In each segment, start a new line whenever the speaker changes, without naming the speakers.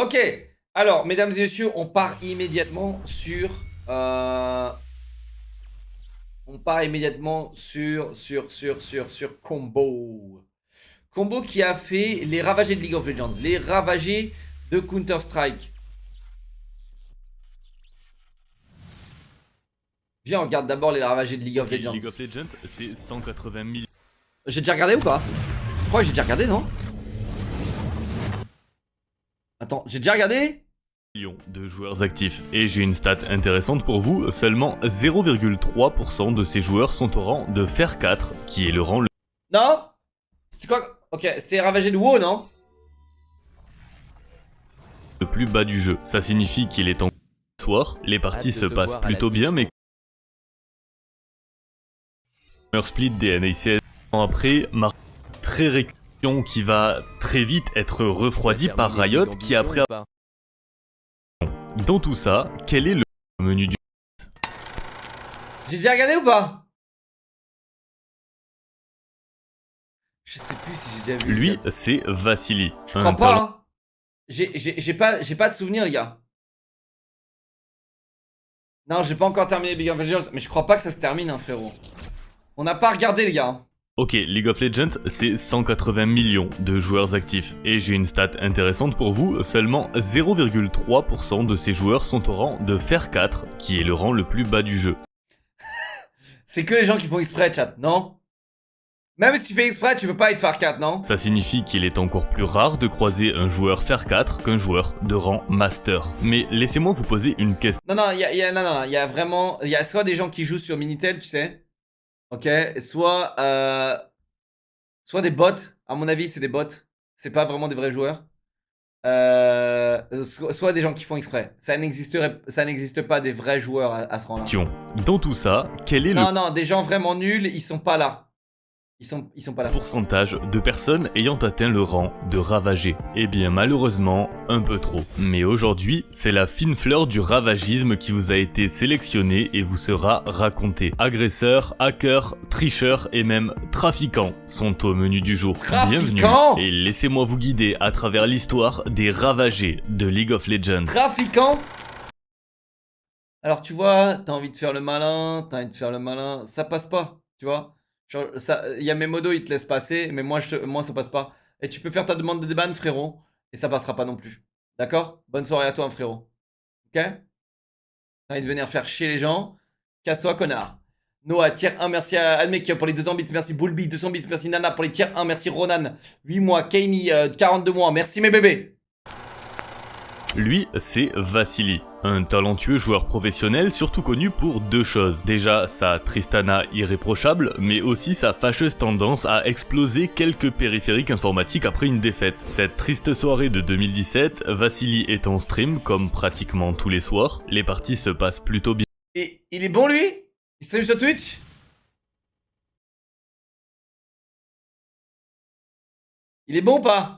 Ok, alors, mesdames et messieurs, on part immédiatement sur... On part immédiatement sur Combo. Combo qui a fait les ravagés de League of Legends, les ravagés de Counter-Strike. Viens, on regarde d'abord les ravagés de League of Legends.
League of Legends, c'est 180 millions.
J'ai déjà regardé ou pas? Je crois que j'ai déjà regardé, non? Attends, j'ai déjà regardé?
De joueurs actifs. Et j'ai une stat intéressante pour vous, seulement 0,3% de ces joueurs sont au rang de Fer 4, qui est le rang
Non? C'était quoi? Ok, c'était ravagé de WoW, non?
le plus bas du jeu. Ça signifie qu'il est en soir, les parties se passent plutôt bien, mais split des NACS après marque très récurrent qui va très vite être refroidi par Riot qui après dans tout ça, quel est le menu du
J'ai déjà regardé ou pas? Je sais plus si j'ai déjà vu.
lui, c'est Vasily.
Je crois pas, hein. J'ai pas de souvenir, les gars. Non, j'ai pas encore terminé League of Legends, mais je crois pas que ça se termine, hein, frérot. On n'a pas regardé, les gars.
Ok, League of Legends, c'est 180 millions de joueurs actifs. Et j'ai une stat intéressante pour vous, seulement 0,3% de ces joueurs sont au rang de Fer 4, qui est le rang le plus bas du jeu.
C'est que les gens qui font exprès, chat, non? Même si tu fais exprès, tu peux pas être Fer 4, non?
Ça signifie qu'il est encore plus rare de croiser un joueur Fer 4 qu'un joueur de rang Master. Mais laissez-moi vous poser une question.
Non, il y a vraiment... Il y a soit des gens qui jouent sur Minitel, tu sais. Ok, soit des bots. À mon avis, c'est des bots. C'est pas vraiment des vrais joueurs. Soit des gens qui font exprès. Ça n'existe pas des vrais joueurs à ce rang-là.
Dans tout ça, quel est
Non, des gens vraiment nuls, ils sont pas là. Ils sont pas là.
Pourcentage de personnes ayant atteint le rang de ravagé? Eh bien malheureusement, un peu trop. Mais aujourd'hui, c'est la fine fleur du ravagisme qui vous a été sélectionnée et vous sera racontée. Agresseurs, hackers, tricheurs et même trafiquants sont au menu du jour. Bienvenue et laissez-moi vous guider à travers l'histoire des ravagés de League of Legends.
Trafiquants? Alors tu vois, t'as envie de faire le malin, ça passe pas, tu vois. Genre, il y a mes modos, ils te laissent passer, mais moi ça passe pas. Et tu peux faire ta demande de déban, frérot, et ça passera pas non plus. D'accord? Bonne soirée à toi, hein, frérot. Ok? T'as envie de venir faire chier les gens? Casse-toi, connard. Noah, tier 1, merci à Admek pour les 200 bits, merci Bullby, 200 bits, merci Nana pour les tiers 1, merci Ronan, 8 mois, Kaney, 42 mois, merci mes bébés.
Lui, c'est Vasily, un talentueux joueur professionnel surtout connu pour deux choses. Déjà, sa Tristana irréprochable, mais aussi sa fâcheuse tendance à exploser quelques périphériques informatiques après une défaite. Cette triste soirée de 2017, Vasily est en stream comme pratiquement tous les soirs. Les parties se passent plutôt bien.
Et il est bon lui? Il stream sur Twitch? Il est bon ou pas?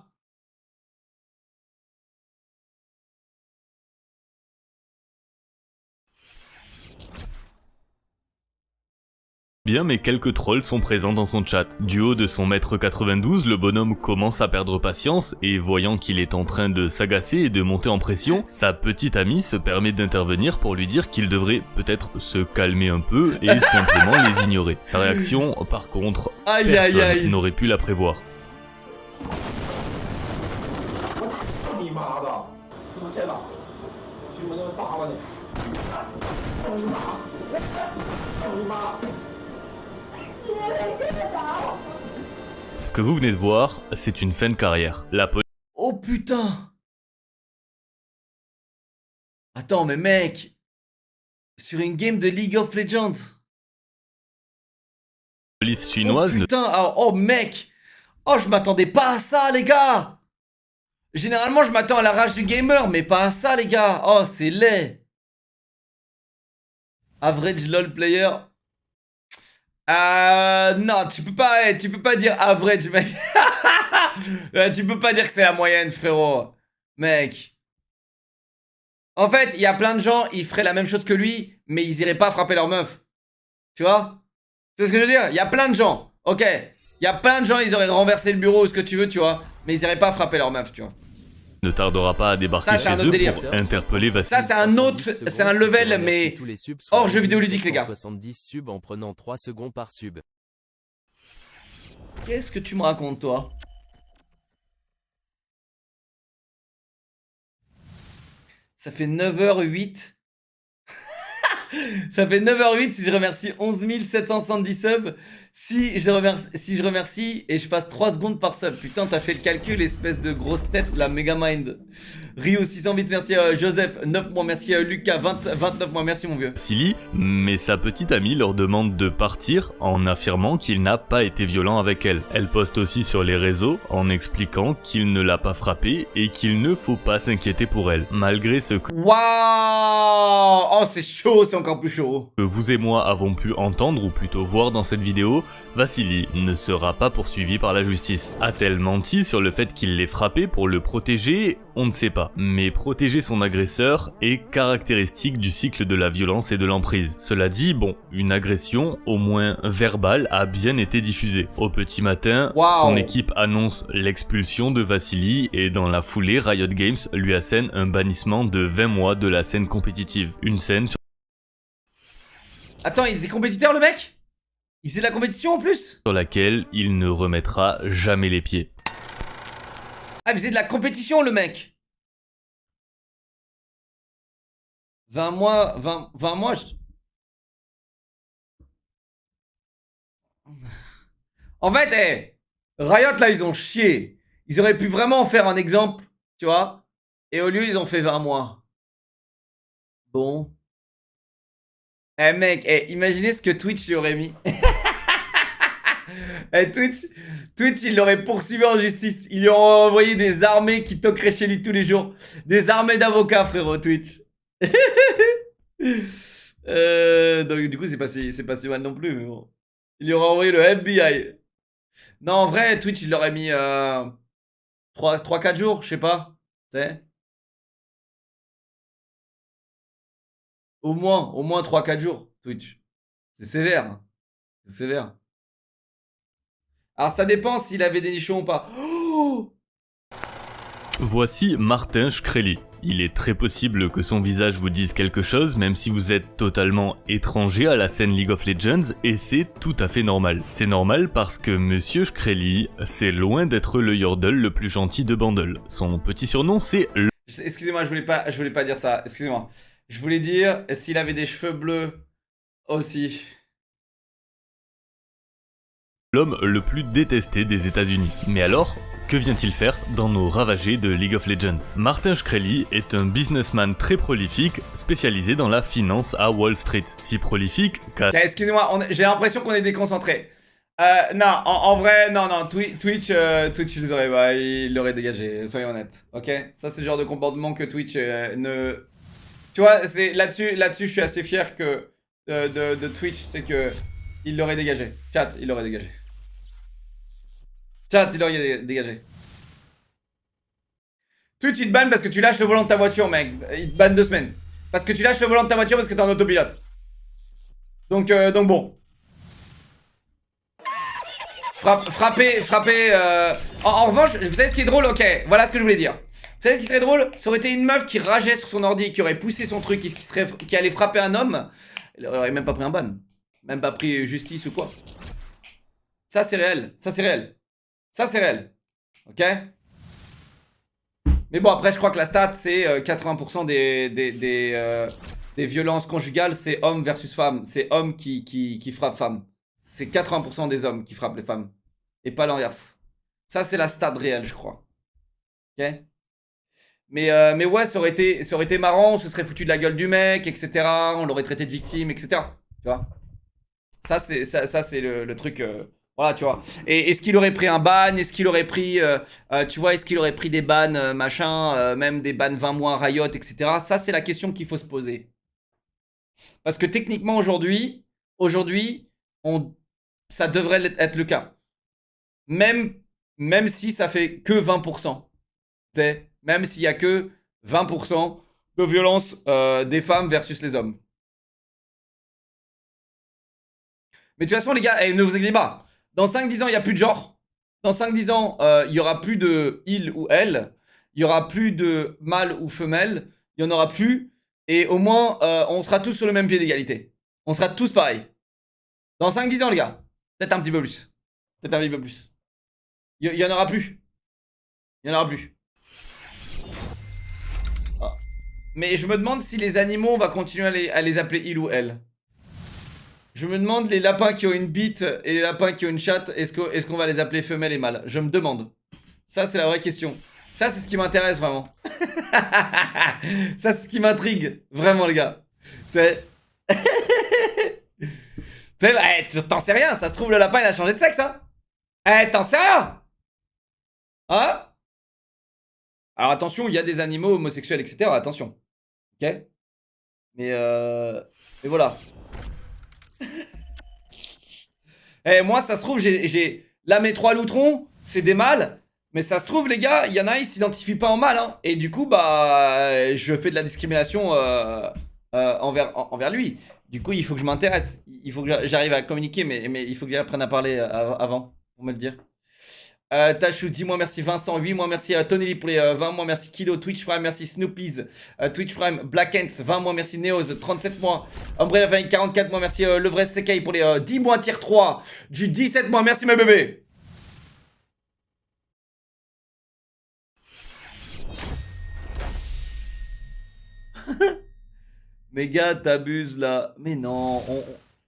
Bien, mais quelques trolls sont présents dans son chat. Du haut de son mètre 92, le bonhomme commence à perdre patience et voyant qu'il est en train de s'agacer et de monter en pression, sa petite amie se permet d'intervenir pour lui dire qu'il devrait peut-être se calmer un peu et simplement les ignorer. Sa réaction, par contre, personne n'aurait pu la prévoir. Ce que vous venez de voir, c'est une fin de carrière. La
Oh putain! Attends, mais mec! Sur une game de League of Legends!
police chinoise...
Oh putain! Oh mec! Oh, je m'attendais pas à ça, les gars! Généralement, je m'attends à la rage du gamer, mais pas à ça, les gars! Oh, c'est laid! Average LOL player... non, tu peux pas dire average, mec. Tu peux pas dire que c'est la moyenne, frérot. Mec. En fait, il y a plein de gens, ils feraient la même chose que lui, mais ils iraient pas frapper leur meuf. Tu vois? Tu vois ce que je veux dire? Il y a plein de gens, ok. Il y a plein de gens, ils auraient renversé le bureau ou ce que tu veux, tu vois. Mais ils iraient pas frapper leur meuf, tu vois.
ne tardera pas à débarquer
Ça, c'est un
chez
autre
eux
délire.
pour interpeller Vassili.
Ça, c'est un autre, c'est un level, mais hors jeu vidéo ludique, les gars.
70 subs en prenant 3 secondes par sub.
Qu'est-ce que tu me racontes, toi? Ça fait 9h08. Ça fait 9h08 si je remercie 11 770 subs. Si je remercie et je passe 3 secondes par sub. Putain, t'as fait le calcul, espèce de grosse tête, la Megamind. Rio 600 bits, merci à Joseph, 9 mois, merci à Lucas, 29 mois, merci mon vieux.
Vassili, mais sa petite amie leur demande de partir en affirmant qu'il n'a pas été violent avec elle. Elle poste aussi sur les réseaux en expliquant qu'il ne l'a pas frappée et qu'il ne faut pas s'inquiéter pour elle, malgré ce que
Waouh! Oh, c'est chaud, c'est encore plus chaud.
vous et moi avons pu entendre ou plutôt voir dans cette vidéo. Vassili ne sera pas poursuivi par la justice. A-t-elle menti sur le fait qu'il l'ait frappé pour le protéger? On ne sait pas. Mais protéger son agresseur est caractéristique du cycle de la violence et de l'emprise. Cela dit, bon, une agression, au moins verbale, a bien été diffusée. Au petit matin, son équipe annonce l'expulsion de Vassili et dans la foulée, Riot Games lui assène un bannissement de 20 mois de la scène compétitive. Une scène
Attends, il était compétiteur le mec? Il faisait de la compétition en plus?
sur laquelle il ne remettra jamais les pieds.
Ah, il faisait de la compétition le mec. 20 mois, 20 mois, En fait, Riot là, ils ont chié. Ils auraient pu vraiment en faire un exemple, tu vois. Et au lieu, ils ont fait 20 mois. Bon. Mec, imaginez ce que Twitch y aurait mis. Twitch, il l'aurait poursuivi en justice. Il lui aurait envoyé des armées qui toqueraient chez lui tous les jours. Des armées d'avocats, frérot, Twitch. Donc, du coup, c'est pas si mal non plus, mais bon. Il lui aurait envoyé le FBI. Non, en vrai, Twitch, il l'aurait mis 3-4 jours, je sais pas. Tu sais. Au moins 3-4 jours, Twitch. C'est sévère. Hein. C'est sévère. Alors ça dépend s'il avait des nichons ou pas. Oh,
Voici Martin Shkreli. Il est très possible que son visage vous dise quelque chose même si vous êtes totalement étranger à la scène League of Legends et c'est tout à fait normal. C'est normal parce que Monsieur Shkreli, c'est loin d'être le Yordle le plus gentil de Bandle. Son petit surnom c'est
excusez-moi, je voulais pas dire ça. Excusez-moi. Je voulais dire s'il avait des cheveux bleus aussi.
l'homme le plus détesté des États-Unis. Mais alors, que vient-il faire dans nos ravagés de League of Legends? Martin Shkreli est un businessman très prolifique, spécialisé dans la finance à Wall Street. Si prolifique qu'à...
Excusez-moi, j'ai l'impression qu'on est déconcentré. Non, en vrai, non, Twitch, il l'aurait dégagé, soyons honnêtes, ok? Ça, c'est le genre de comportement que Twitch ne... Tu vois, c'est là-dessus, je suis assez fier que de Twitch, c'est que il l'aurait dégagé. Chat, il l'aurait dégagé. Chat, il l'aurait dégagé. Twitch, il te banne parce que tu lâches le volant de ta voiture, mec. Il te banne 2 semaines. Parce que tu lâches le volant de ta voiture parce que t'es en autopilote. Donc bon. Frapper. En revanche, vous savez ce qui est drôle? Ok, voilà ce que je voulais dire. Vous savez ce qui serait drôle? Ça aurait été une meuf qui rageait sur son ordi, qui aurait poussé son truc, qui allait frapper un homme. Elle aurait même pas pris un ban. Même pas pris justice ou quoi. Ça c'est réel. Ça c'est réel. Ça c'est réel. Ok? Mais bon, après je crois que la stat c'est 80% des violences conjugales, c'est homme versus femme. C'est homme qui frappe femme. C'est 80% des hommes qui frappent les femmes. Et pas l'inverse. Ça c'est la stat réelle, je crois. Ok? Mais ouais, ça aurait été marrant, on se serait foutu de la gueule du mec, etc. On l'aurait traité de victime, etc. Tu vois? Ça c'est le truc. Voilà, tu vois. Et est-ce qu'il aurait pris un ban? Est-ce qu'il aurait pris. Tu vois, est-ce qu'il aurait pris des bans, machin, même des bans 20 mois Riot, etc. Ça, c'est la question qu'il faut se poser. Parce que techniquement, aujourd'hui, ça devrait être le cas. Même si ça fait que 20%. Tu sais, même s'il y a que 20% de violence des femmes versus les hommes. Mais de toute façon, les gars, ne vous inquiétez pas. Dans 5-10 ans, il n'y a plus de genre. Dans 5-10 ans, il n'y aura plus de il ou elle. il y aura plus de mâle ou femelle, il y en aura plus, et au moins, on sera tous sur le même pied d'égalité. On sera tous pareils. Dans 5-10 ans, les gars. Peut-être un petit peu plus. Peut-être un petit peu plus. Il y en aura plus. Il y en aura plus. Ah. Mais je me demande si les animaux, on va continuer à les appeler il ou elle. Je me demande les lapins qui ont une bite et les lapins qui ont une chatte, est-ce qu'on va les appeler femelles et mâles? Je me demande. Ça, c'est la vraie question. Ça, c'est ce qui m'intéresse vraiment. Ça, c'est ce qui m'intrigue. Vraiment, les gars. C'est... T'en sais rien. Ça se trouve, le lapin, il a changé de sexe, hein. T'en sais rien. Hein? Alors, attention, il y a des animaux homosexuels, etc. Attention. Ok? Mais voilà. Moi, ça se trouve, j'ai... Là, mes 3 loutrons, c'est des mâles. Mais ça se trouve, les gars, il y en a, ils s'identifient pas en mâle. Hein. Et du coup, bah, je fais de la discrimination envers lui. Du coup, il faut que je m'intéresse. Il faut que j'arrive à communiquer, mais il faut que j'apprenne à parler avant, pour me le dire. Tachou, 10 mois, merci Vincent, 8 mois, merci Tony Lee pour les 20 mois, merci Kilo, Twitch Prime, merci Snoopies, Twitch Prime, Black Ant, 20 mois, merci Neos, 37 mois, Umbrella Vine, 44 mois, merci Le Vrai Sekai pour les 10 mois, tier 3, du 17 mois, merci mes bébés. Mais gars, t'abuses là. Mais non,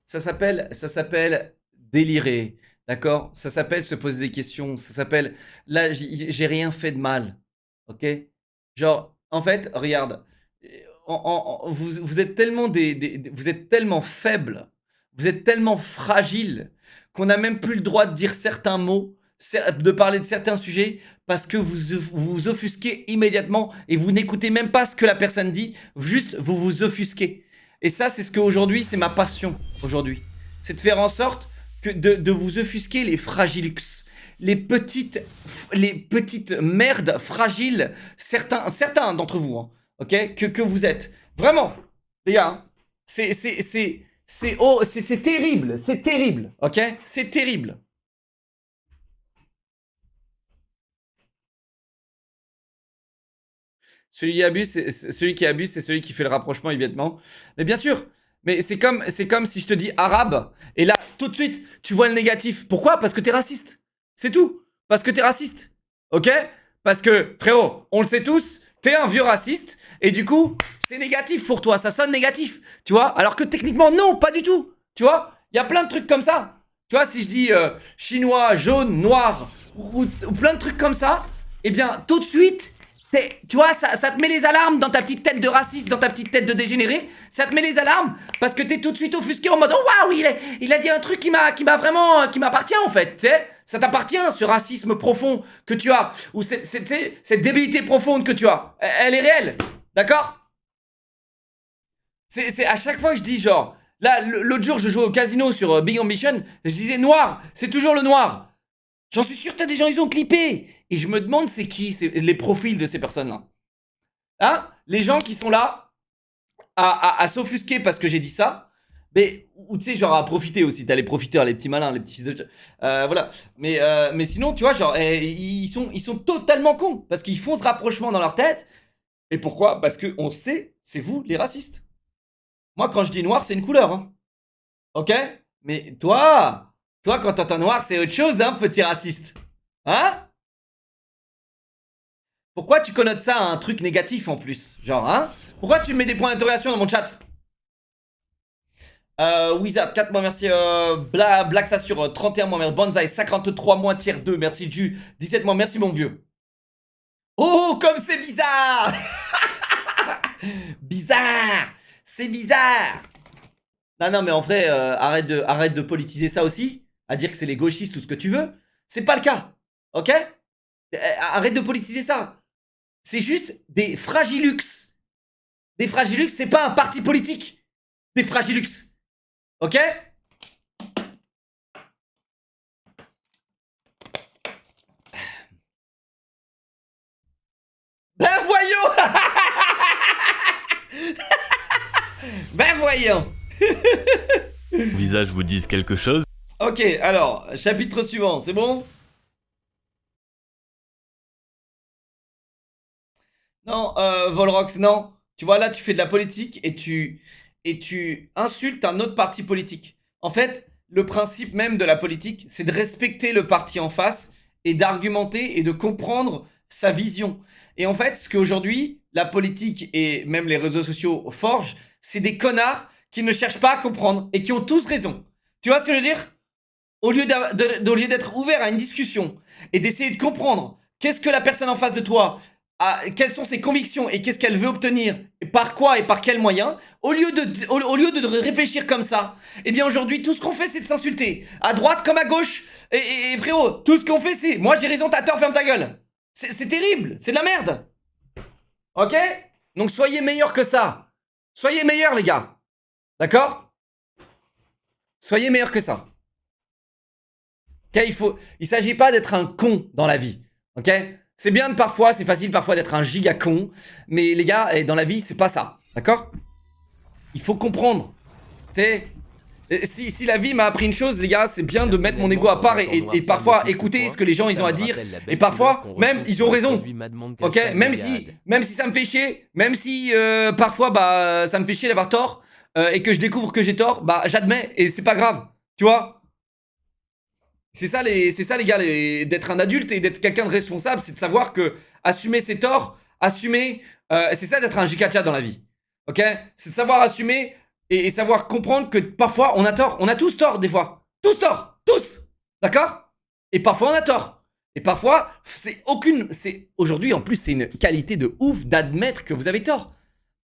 ça s'appelle délirer. D'accord? Ça s'appelle se poser des questions. Ça s'appelle... Là, j'ai rien fait de mal. Ok? Genre, en fait, regarde. Vous êtes tellement vous êtes tellement faible. Vous êtes tellement fragile qu'on n'a même plus le droit de dire certains mots, de parler de certains sujets, parce que vous offusquez immédiatement et vous n'écoutez même pas ce que la personne dit, juste vous vous offusquez. Et ça, c'est ce qu'aujourd'hui, c'est ma passion, aujourd'hui. C'est de faire en sorte de vous offusquer les fragilux, les petites merdes fragiles, certains d'entre vous, hein, ok, que vous êtes. Vraiment, les gars, hein, c'est terrible, c'est terrible, ok, c'est terrible. Celui qui abuse, c'est celui qui fait le rapprochement immédiatement. Mais bien sûr, mais c'est comme si je te dis arabe, et là, tout de suite, tu vois le négatif. Pourquoi? Parce que t'es raciste. C'est tout. Parce que t'es raciste. Ok? Parce que, frérot, on le sait tous, t'es un vieux raciste, et du coup, c'est négatif pour toi, ça sonne négatif. Tu vois? Alors que techniquement, non, pas du tout. Tu vois? Il y a plein de trucs comme ça. Tu vois, si je dis chinois, jaune, noir, ou plein de trucs comme ça, eh bien, tout de suite... Tu vois, ça te met les alarmes dans ta petite tête de raciste, dans ta petite tête de dégénéré. Ça te met les alarmes parce que t'es tout de suite offusqué en mode oh waouh, il a dit un truc qui m'appartient en fait. Tu sais, ça t'appartient, ce racisme profond que tu as, ou cette débilité profonde que tu as. Elle est réelle, d'accord? C'est à chaque fois que je dis genre, là, l'autre jour, je jouais au casino sur Big Ambition, je disais noir, c'est toujours le noir. J'en suis sûr, t'as des gens, ils ont clippé. Et je me demande c'est qui les profils de ces personnes-là. Hein? Les gens qui sont là à s'offusquer parce que j'ai dit ça. Mais, ou tu sais, genre à profiter aussi. T'as les profiteurs, les petits malins, les petits fils de... voilà. Mais sinon, tu vois, genre, ils sont totalement cons. Parce qu'ils font ce rapprochement dans leur tête. Et pourquoi? Parce qu'on sait, c'est vous, les racistes. Moi, quand je dis noir, c'est une couleur. Hein. Ok? Mais toi, quand t'entends noir, c'est autre chose, hein, petit raciste. Hein? Pourquoi tu connotes ça à un truc négatif en plus? Genre, hein? Pourquoi tu mets des points d'interrogation dans mon chat? Wizard, 4 mois, merci. Black Sassure, 31 mois, merci. Banzai, 53 mois, tiers 2, merci. Ju, 17 mois, merci mon vieux. Oh, comme c'est bizarre! Bizarre! C'est bizarre! Non, mais en vrai, arrête de politiser ça aussi. À dire que c'est les gauchistes, tout ce que tu veux. C'est pas le cas. Ok? Arrête de politiser ça. C'est juste des fragilux. Des fragilux, c'est pas un parti politique. Des fragilux. Ok? Ben voyons. Ben voyons.
Visage vous disent quelque chose?
Ok, alors, chapitre suivant, c'est bon? Non, Volrox, non. Tu vois, là, tu fais de la politique et tu insultes un autre parti politique. En fait, le principe même de la politique, c'est de respecter le parti en face et d'argumenter et de comprendre sa vision. Et en fait, ce qu'aujourd'hui, la politique et même les réseaux sociaux forgent, c'est des connards qui ne cherchent pas à comprendre et qui ont tous raison. Tu vois ce que je veux dire? Au lieu d'être ouvert à une discussion et d'essayer de comprendre qu'est-ce que la personne en face de toi quelles sont ses convictions et qu'est-ce qu'elle veut obtenir, et par quoi et par quels moyens, au lieu de réfléchir comme ça, eh bien aujourd'hui, tout ce qu'on fait, c'est de s'insulter. À droite comme à gauche. Et frérot, tout ce qu'on fait, c'est moi j'ai raison, t'as tort, ferme ta gueule. C'est terrible, c'est de la merde. Ok? Donc soyez meilleurs que ça. Soyez meilleurs, les gars. D'accord? Soyez meilleurs que ça. Ok? Il s'agit pas d'être un con dans la vie. Ok? C'est bien de parfois, c'est facile parfois d'être un giga con, mais les gars, dans la vie, c'est pas ça, d'accord? Il faut comprendre. Tu sais, si la vie m'a appris une chose, les gars, c'est bien de mettre mon ego à part et parfois écouter ce que les gens ils ont à dire. Et parfois, même, ils ont raison. Ok? Même si ça me fait chier, même si parfois, bah, ça me fait chier d'avoir tort, et que je découvre que j'ai tort, bah, j'admets, et c'est pas grave. Tu vois? C'est ça les gars, d'être un adulte et d'être quelqu'un de responsable, c'est de savoir que assumer ses torts, c'est ça d'être un Jikacha dans la vie. Ok? C'est de savoir assumer et savoir comprendre que parfois on a tort. On a tous tort des fois. Tous tort. Tous. D'accord? Et parfois on a tort. Et parfois, aujourd'hui en plus, c'est une qualité de ouf d'admettre que vous avez tort.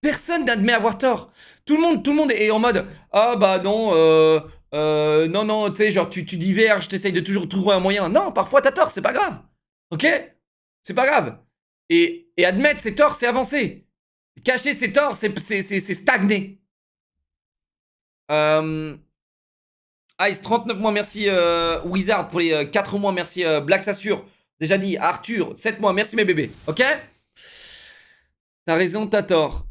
Personne n'admet avoir tort. Tout le monde est en mode ah bah non, non, tu sais, genre tu diverges, t'essayes de toujours trouver un moyen. Non, parfois t'as tort, c'est pas grave. Ok? C'est pas grave. Et admettre ses torts, c'est avancer. Cacher ses torts, c'est stagner. Ice, 39 mois, merci Wizard pour les 4 mois, merci Black Sassure. Déjà dit, Arthur, 7 mois, merci mes bébés. Ok? T'as raison, t'as tort.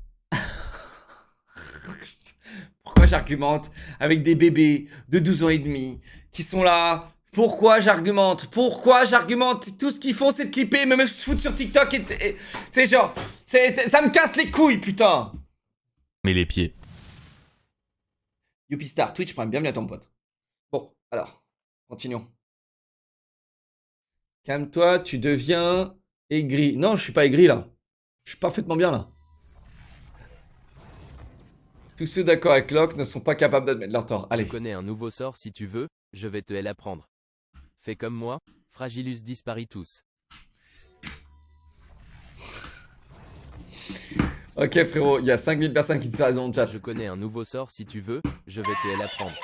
Pourquoi j'argumente avec des bébés de 12 ans et demi qui sont là? Pourquoi j'argumente? Tout ce qu'ils font, c'est de clipper, me foutre sur TikTok et c'est genre, ça me casse les couilles, putain.
Mais les pieds.
Youpistar, Twitch Prime, bienvenue à ton pote. Bon, alors, continuons. Calme-toi, tu deviens aigri. Non, je suis pas aigri là. Je suis parfaitement bien là. Tous ceux d'accord avec Locke ne sont pas capables d'admettre leur tort. Allez.
Je connais un nouveau sort si tu veux, je vais te l'apprendre. Fais comme moi, Fragilus disparitus.
Ok frérot, il y a 5000 personnes qui disent ça dans le chat.
Je connais un nouveau sort si tu veux, je vais te l'apprendre.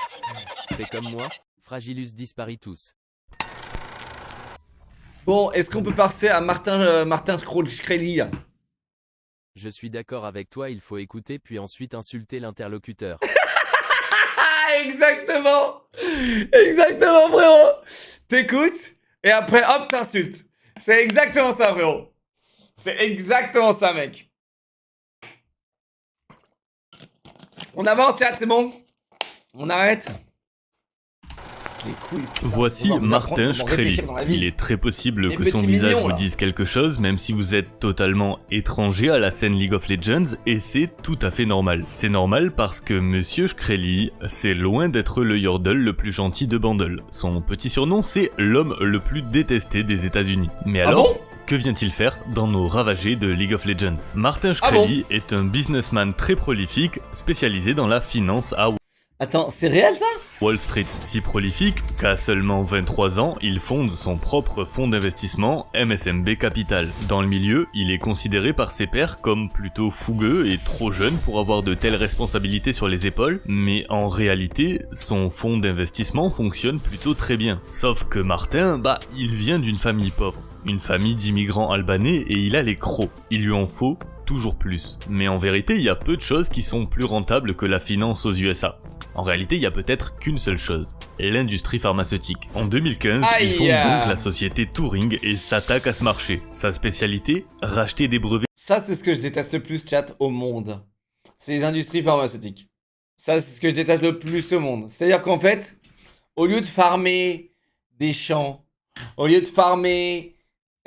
Fais comme moi, Fragilus disparitus.
Bon, est-ce qu'on peut passer à Martin Scrolli?
Je suis d'accord avec toi, il faut écouter puis ensuite insulter l'interlocuteur.
Ah, exactement. Exactement, frérot. T'écoutes et après, hop, t'insultes. C'est exactement ça, frérot. C'est exactement ça, mec. On avance, chat, c'est bon? On arrête? Les couilles,
Voici Martin Shkreli. Il est très possible que son visage vous dise quelque chose, même si vous êtes totalement étranger à la scène League of Legends, et c'est tout à fait normal. C'est normal parce que Monsieur Shkreli, c'est loin d'être le Yordle le plus gentil de Bandle. Son petit surnom, c'est l'homme le plus détesté des États-Unis. Mais alors, que vient-il faire dans nos ravagés de League of Legends? Martin Shkreli est un businessman très prolifique, spécialisé dans la finance à
Attends, c'est réel ça?
Wall Street, si prolifique qu'à seulement 23 ans, il fonde son propre fonds d'investissement MSMB Capital. Dans le milieu, il est considéré par ses pairs comme plutôt fougueux et trop jeune pour avoir de telles responsabilités sur les épaules, mais en réalité, son fonds d'investissement fonctionne plutôt très bien. Sauf que Martin, il vient d'une famille pauvre. Une famille d'immigrants albanais et il a les crocs. Il lui en faut toujours plus. Mais en vérité, il y a peu de choses qui sont plus rentables que la finance aux USA. En réalité, il y a peut-être qu'une seule chose, l'industrie pharmaceutique. En 2015, il fonde donc la société Turing et s'attaque à ce marché. Sa spécialité, racheter des brevets.
Ça, c'est ce que je déteste le plus, chat, au monde. C'est les industries pharmaceutiques. Ça, c'est ce que je déteste le plus au monde. C'est-à-dire qu'en fait, au lieu de farmer des champs, au lieu de farmer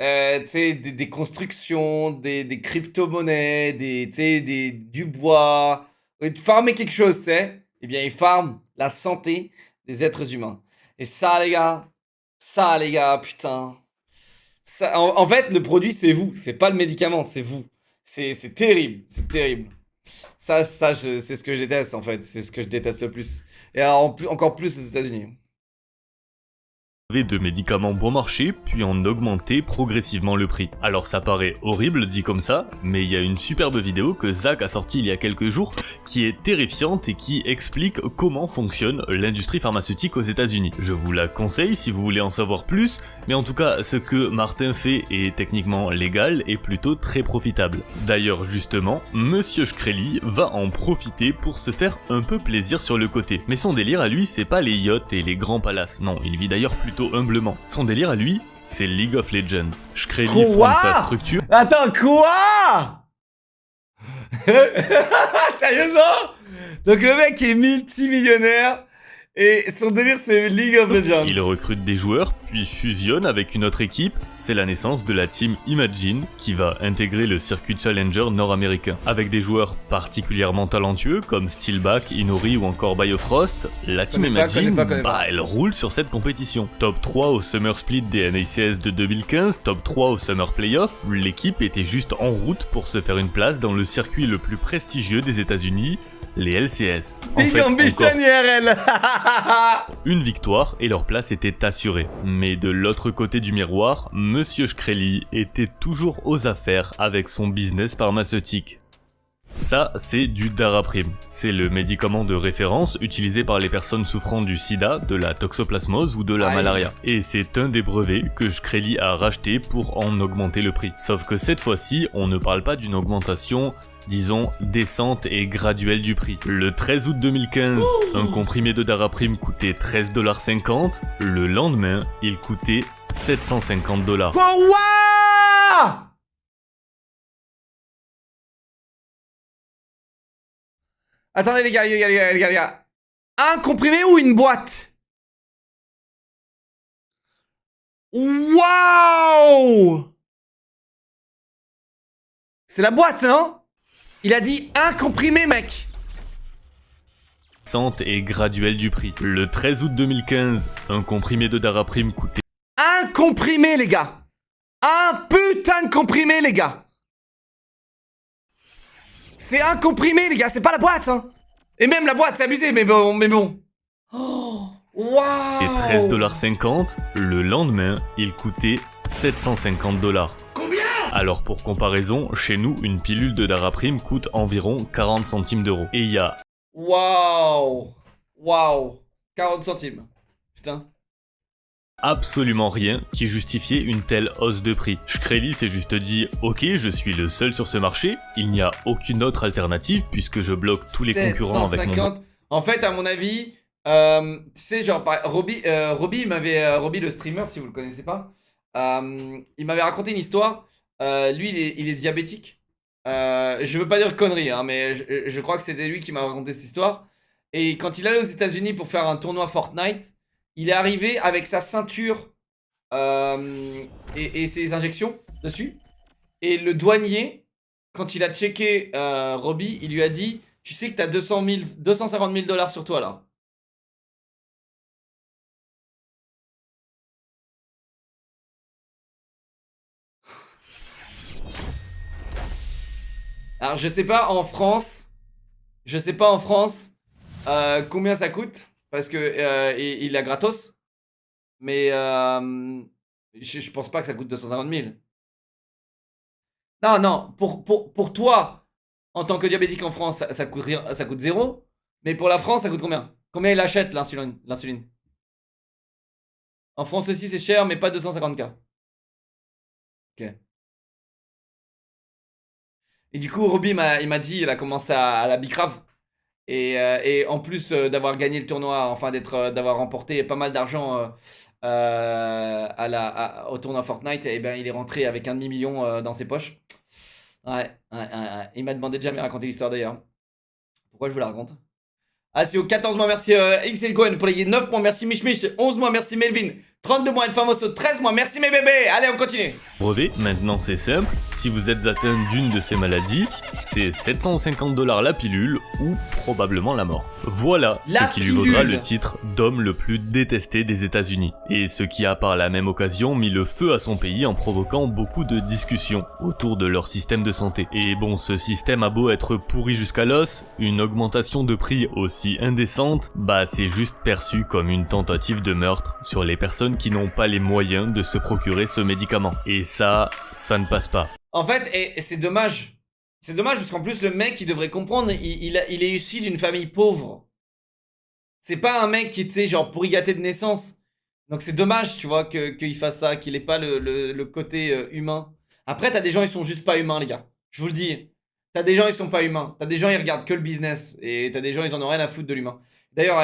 tu sais, des constructions, des crypto-monnaies, du bois, de farmer quelque chose, tu sais, eh bien, il farme la santé des êtres humains. Et ça, les gars, putain. Ça, en fait, le produit, c'est vous. C'est pas le médicament, c'est vous. C'est terrible, c'est terrible. C'est ce que je déteste, en fait. C'est ce que je déteste le plus. Et alors, encore plus aux États-Unis.
De médicaments bon marché, puis en augmenter progressivement le prix. Alors ça paraît horrible dit comme ça, mais il y a une superbe vidéo que Zach a sortie il y a quelques jours qui est terrifiante et qui explique comment fonctionne l'industrie pharmaceutique aux États-Unis. Je vous la conseille si vous voulez en savoir plus, mais en tout cas ce que Martin fait est techniquement légal et plutôt très profitable. D'ailleurs justement, Monsieur Shkreli va en profiter pour se faire un peu plaisir sur le côté. Mais son délire à lui, c'est pas les yachts et les grands palaces, non, il vit d'ailleurs plutôt humblement. Son délire à lui, c'est League of Legends. Shkreli fonde sa structure.
Attends, quoi? Sérieusement? Donc le mec est multimillionnaire et son délire c'est League of Legends.
Il recrute des joueurs, puis fusionne avec une autre équipe. C'est la naissance de la team Imagine qui va intégrer le circuit Challenger nord-américain. Avec des joueurs particulièrement talentueux comme Steelback, Inori ou encore Biofrost, la team Imagine, elle roule sur cette compétition. Top 3 au Summer Split des NACS de 2015, top 3 au Summer Playoff, l'équipe était juste en route pour se faire une place dans le circuit le plus prestigieux des États-Unis, les LCS.
Big Ambition IRL.
Une victoire et leur place était assurée. Mais de l'autre côté du miroir, Monsieur Shkreli était toujours aux affaires avec son business pharmaceutique. Ça, c'est du Daraprim. C'est le médicament de référence utilisé par les personnes souffrant du sida, de la toxoplasmose ou de la malaria. Et c'est un des brevets que Shkreli a racheté pour en augmenter le prix. Sauf que cette fois-ci, on ne parle pas d'une augmentation, disons, décente et graduelle du prix. Le 13 août 2015, un comprimé de Daraprim coûtait 13,50$. Le lendemain, il coûtait 750$.
Quoi? Ouah! Attendez les gars. Un comprimé ou une boîte? Waouh! C'est la boîte, non? Il a dit un comprimé, mec.
Et graduelle du prix. Le 13 août 2015, un comprimé de Daraprim coûtait...
Un comprimé, les gars. Un putain de comprimé, les gars. C'est un comprimé, les gars, c'est pas la boîte, hein. Et même la boîte, c'est abusé, mais bon. Oh, waouh.
Et 13,50$, le lendemain, il coûtait 750$.
Combien?
Alors pour comparaison, chez nous, une pilule de Daraprim coûte environ 40 centimes d'euros. Et il y a...
Waouh. 40 centimes. Putain.
Absolument rien qui justifiait une telle hausse de prix. Shkreli s'est juste dit « Ok, je suis le seul sur ce marché, il n'y a aucune autre alternative puisque je bloque tous les concurrents avec mon... »
En fait, à mon avis, tu sais, genre, Robbie le streamer, si vous le connaissez pas, il m'avait raconté une histoire. Lui, il est diabétique. Je veux pas dire connerie, hein, mais je crois que c'était lui qui m'a raconté cette histoire. Et quand il allait aux États-Unis pour faire un tournoi Fortnite, il est arrivé avec sa ceinture et ses injections dessus. Et le douanier, quand il a checké Robbie, il lui a dit « Tu sais que t'as 250 000$ sur toi là ». Alors je sais pas en France combien ça coûte. Parce que il a gratos. Mais je pense pas que ça coûte 250 000. Non, pour toi, en tant que diabétique en France, ça coûte 0. Mais pour la France, ça coûte combien? Combien il achète l'insuline? En France aussi, c'est cher, mais pas 250K. Ok. Et du coup, Robbie, il m'a dit, il a commencé à la bicrave. Et en plus d'avoir gagné le tournoi, enfin d'avoir remporté pas mal d'argent au tournoi Fortnite, et ben il est rentré avec 1,5 million dans ses poches. Ouais. Il m'a demandé de jamais raconter l'histoire d'ailleurs. Pourquoi je vous la raconte? Ah, c'est au 14 mois, merci XL Cohen pour les 9 mois, merci Mich, 11 mois, merci Melvin, 32 mois, El Famoso, 13 mois. Merci mes bébés. Allez, on continue.
Brevet, maintenant c'est simple, si vous êtes atteint d'une de ces maladies, c'est 750 $ la pilule ou probablement la mort. Voilà
La
ce qui lui vaudra
pilule.
le titre d'homme le plus détesté des États-Unis. Et ce qui a par la même occasion mis le feu à son pays en provoquant beaucoup de discussions autour de leur système de santé. Et bon, ce système a beau être pourri jusqu'à l'os, une augmentation de prix aussi indécente, bah c'est juste perçu comme une tentative de meurtre sur les personnes qui n'ont pas les moyens de se procurer ce médicament. Et ça ne passe pas.
En fait, et c'est dommage. C'est dommage parce qu'en plus, le mec, il devrait comprendre, il est issu d'une famille pauvre. C'est pas un mec qui était genre pourri gâté de naissance. Donc c'est dommage, tu vois, qu'il fasse ça, qu'il ait pas le côté humain. Après, t'as des gens, ils sont juste pas humains, les gars. Je vous le dis. T'as des gens, ils sont pas humains. T'as des gens, ils regardent que le business. Et t'as des gens, ils en ont rien à foutre de l'humain. D'ailleurs,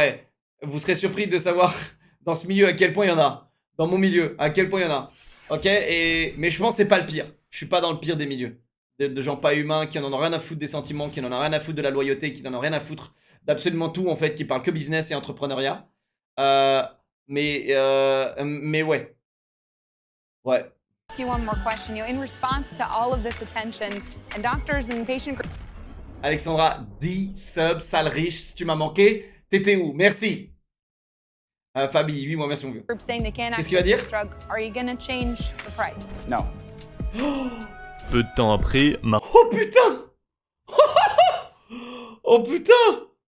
vous serez surpris de savoir dans ce milieu à quel point il y en a. Dans mon milieu, à quel point il y en a. Ok, mais je pense que c'est pas le pire. Je suis pas dans le pire des milieux. De gens pas humains, qui en ont rien à foutre des sentiments, qui en ont rien à foutre de la loyauté, qui n'en ont rien à foutre d'absolument tout, en fait, qui parlent que business et entrepreneuriat. Mais ouais. Ouais.
One more question. In response to all of this attention, and doctors and patient
Alexandra, 10 subs, sale riche, si tu m'as manqué, t'étais où? Merci. Fabi, 8 mois, merci mon vieux.
groups saying they can't
Qu'est-ce qu'il
access
va dire?
this drug, are you gonna change the price?
No.
Peu de temps après,
Oh putain. Oh putain.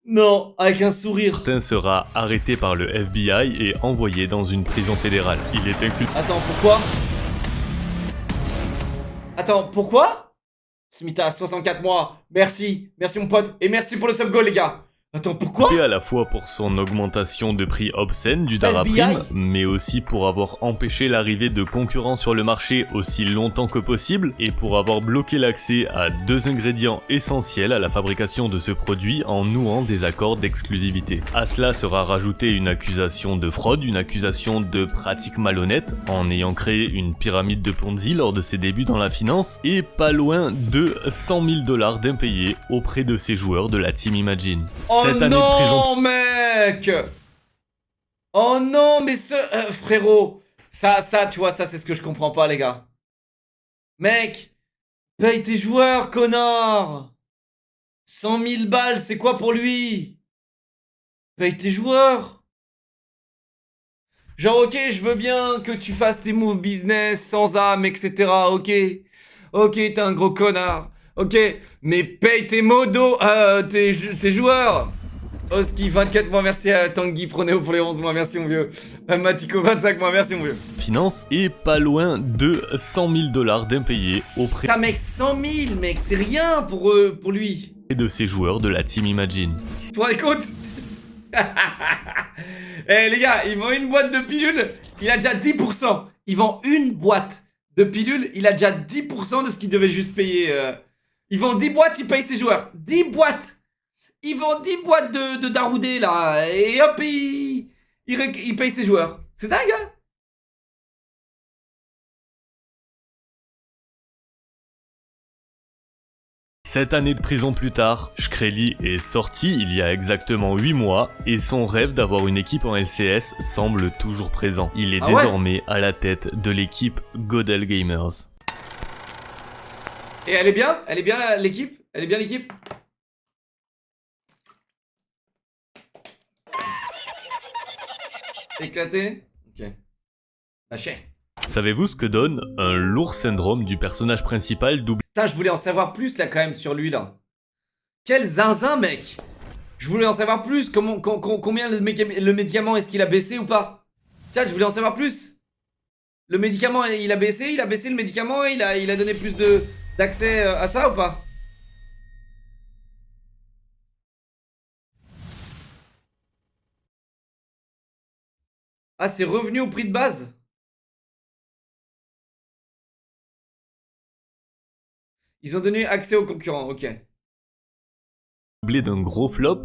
Non, avec un sourire.
Martin sera arrêté par le FBI et envoyé dans une prison fédérale. Il est inclus.
Attends, pourquoi? Attends, pourquoi? Smita, 64 mois. Merci. Merci mon pote. Et merci pour le sub goal, les gars. Attends, pourquoi?
Et à la fois pour son augmentation de prix obscène du
FBI.
Daraprim, mais aussi pour avoir empêché l'arrivée de concurrents sur le marché aussi longtemps que possible, et pour avoir bloqué l'accès à 2 ingrédients essentiels à la fabrication de ce produit en nouant des accords d'exclusivité. À cela sera rajoutée une accusation de fraude, une accusation de pratique malhonnête, en ayant créé une pyramide de Ponzi lors de ses débuts dans la finance, et pas loin de 100 000 $ d'impayés auprès de ses joueurs de la Team Imagine.
Oh
Cette année de
non,
prison.
mec. Oh non, mais frérot. Ça, tu vois, ça, c'est ce que je comprends pas, les gars. Mec, paye tes joueurs, connard. 100 000 balles, c'est quoi pour lui? Paye tes joueurs. Genre, ok, je veux bien que tu fasses tes moves business sans âme, etc. Ok. Ok, t'es un gros connard. Ok, mais paye tes modos, tes joueurs. Oski, 24 mois, merci à Tanguy Pronéo pour les 11 mois, merci mon vieux. Matiko, 25 mois, merci mon vieux.
Finance et pas loin de 100 000 $ d'impayés auprès
Putain, mec, 100 000, mec, c'est rien pour lui.
de ses joueurs de la Team Imagine.
Tu te rends compte? Eh les gars, il vend une boîte de pilules, il a déjà 10%. Il vend une boîte de pilules, il a déjà 10% de ce qu'il devait juste payer. Il vend 10 boîtes, il paye ses joueurs. 10 boîtes. Il vend 10 boîtes de Daroudé là, et hop, il paye ses joueurs. C'est dingue, hein?
Cette année de prison plus tard, Shkreli est sorti il y a exactement 8 mois et son rêve d'avoir une équipe en LCS semble toujours présent. Il est
Ah ouais?
désormais à la tête de l'équipe Godel Gamers.
Et elle est bien? Elle est bien l'équipe? Elle est bien l'équipe? Éclaté? Ok. Lâché.
Savez-vous ce que donne un lourd syndrome du personnage principal doublé
Putain, je voulais en savoir plus là quand même sur lui là. Quel zinzin, mec! Je voulais en savoir plus. Combien le médicament est-ce qu'il a baissé ou pas? Tiens, je voulais en savoir plus. Le médicament, il a baissé le médicament, il a donné plus d'accès à ça ou pas? Ah, c'est revenu au prix de base? Ils ont donné accès aux concurrents, ok.
d'un gros flop?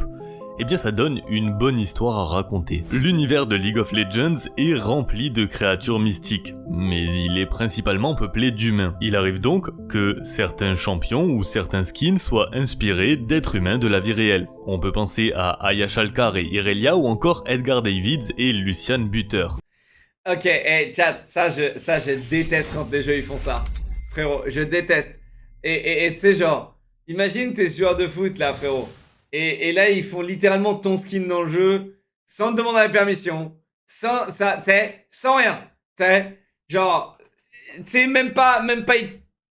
Eh bien ça donne une bonne histoire à raconter. L'univers de League of Legends est rempli de créatures mystiques, mais il est principalement peuplé d'humains. Il arrive donc que certains champions ou certains skins soient inspirés d'êtres humains de la vie réelle. On peut penser à Aya Shalkar et Irelia ou encore Edgar Davids et Lucian Butter.
Ok, chat, ça je déteste quand les jeux ils font ça. Frérot, je déteste. Et tu sais, genre, imagine t'es ce joueur de foot là, frérot. Et là, ils font littéralement ton skin dans le jeu, sans te demander la permission, sans, ça, tu sais, sans rien. Tu sais, genre, tu sais, même pas,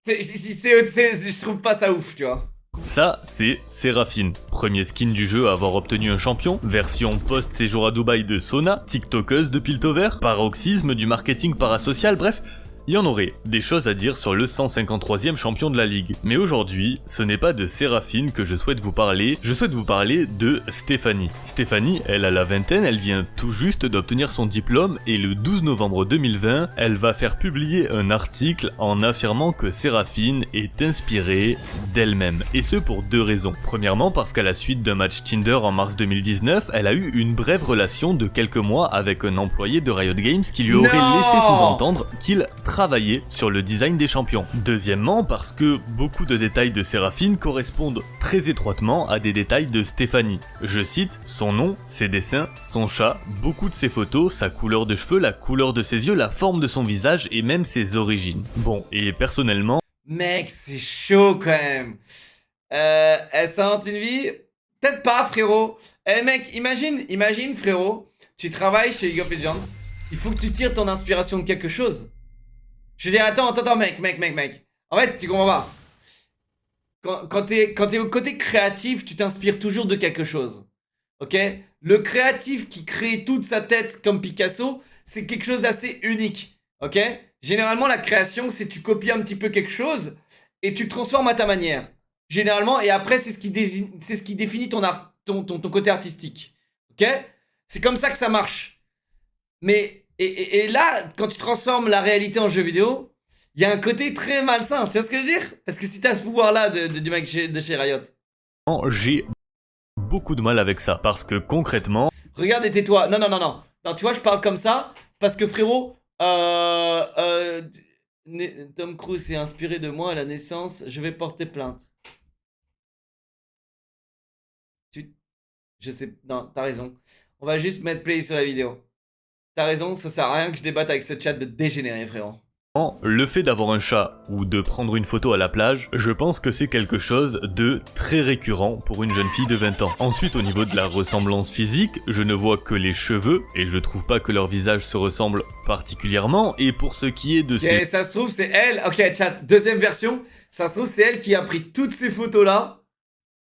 je trouve pas ça ouf, tu vois.
Ça, c'est Séraphine, premier skin du jeu à avoir obtenu un champion, version post-séjour à Dubaï de Sona, TikTokeuse de Piltover, paroxysme du marketing parasocial, bref, il y en aurait des choses à dire sur le 153e champion de la ligue. Mais aujourd'hui, ce n'est pas de Séraphine que je souhaite vous parler de Stéphanie. Stéphanie, elle a la vingtaine, elle vient tout juste d'obtenir son diplôme et le 12 novembre 2020, elle va faire publier un article en affirmant que Séraphine est inspirée d'elle-même. Et ce pour deux raisons. Premièrement, parce qu'à la suite d'un match Tinder en mars 2019, elle a eu une brève relation de quelques mois avec un employé de Riot Games qui lui aurait laissé sous-entendre qu'il travailler sur le design des champions. Deuxièmement, parce que beaucoup de détails de Séraphine correspondent très étroitement à des détails de Stéphanie. Je cite son nom, ses dessins, son chat, beaucoup de ses photos, sa couleur de cheveux, la couleur de ses yeux, la forme de son visage et même ses origines. Bon, et personnellement...
Mec, c'est chaud quand même. Elle s'invente une vie? Peut-être pas, frérot. Mec, imagine, frérot, tu travailles chez League of Legends, il faut que tu tires ton inspiration de quelque chose. Je veux dire, attends, mec. En fait, tu comprends pas. Quand t'es au côté créatif, tu t'inspires toujours de quelque chose. Ok? Le créatif qui crée toute sa tête comme Picasso, c'est quelque chose d'assez unique. Ok? Généralement, la création, c'est tu copies un petit peu quelque chose et tu le transformes à ta manière. Généralement, et après, c'est ce qui définit ton côté artistique. Ok? C'est comme ça que ça marche. Mais... Et là, quand tu transformes la réalité en jeu vidéo, il y a un côté très malsain, tu vois ce que je veux dire? Parce que si t'as ce pouvoir-là du mec de chez Riot.
J'ai beaucoup de mal avec ça, parce que concrètement...
Regarde et tais-toi. Non, tu vois, je parle comme ça, parce que frérot, Tom Cruise s'est inspiré de moi à la naissance, je vais porter plainte. Je sais, non, t'as raison. On va juste mettre play sur la vidéo. T'as raison, ça sert à rien que je débatte avec ce chat de dégénéré, frérot.
Le fait d'avoir un chat ou de prendre une photo à la plage, je pense que c'est quelque chose de très récurrent pour une jeune fille de 20 ans. Ensuite, au niveau de la ressemblance physique, je ne vois que les cheveux et je trouve pas que leur visage se ressemble particulièrement. Et pour ce qui est de ces...
Ça se trouve, c'est elle. Ok, chat, deuxième version. Ça se trouve, c'est elle qui a pris toutes ces photos-là,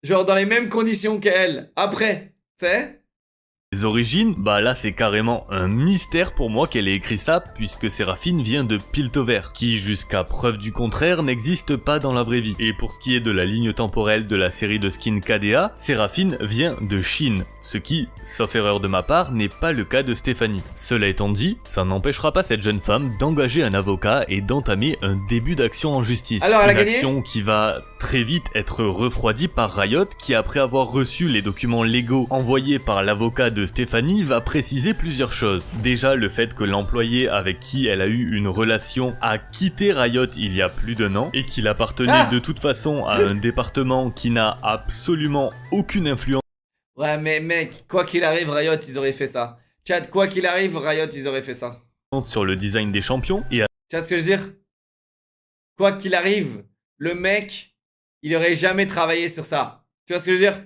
genre dans les mêmes conditions qu'elle. Après, tu sais?
Les origines, bah là c'est carrément un mystère pour moi qu'elle ait écrit ça puisque Séraphine vient de Piltover, qui jusqu'à preuve du contraire n'existe pas dans la vraie vie. Et pour ce qui est de la ligne temporelle de la série de skins KDA, Séraphine vient de Chine, ce qui, sauf erreur de ma part, n'est pas le cas de Stéphanie. Cela étant dit, ça n'empêchera pas cette jeune femme d'engager un avocat et d'entamer un début d'action en justice.
Alors, elle a
une
gagné
action qui va très vite être refroidie par Riot qui, après avoir reçu les documents légaux envoyés par l'avocat de Stéphanie, va préciser plusieurs choses. Déjà, le fait que l'employé avec qui elle a eu une relation a quitté Riot il y a plus d'1 an et qu'il appartenait de toute façon à un département qui n'a absolument aucune influence.
Ouais, mais mec, quoi qu'il arrive, Riot, ils auraient fait ça. Chat, quoi qu'il arrive, Riot, ils auraient fait ça.
Sur le design des champions et
tu vois ce que je veux dire? Quoi qu'il arrive, le mec, il aurait jamais travaillé sur ça. Tu vois ce que je veux dire?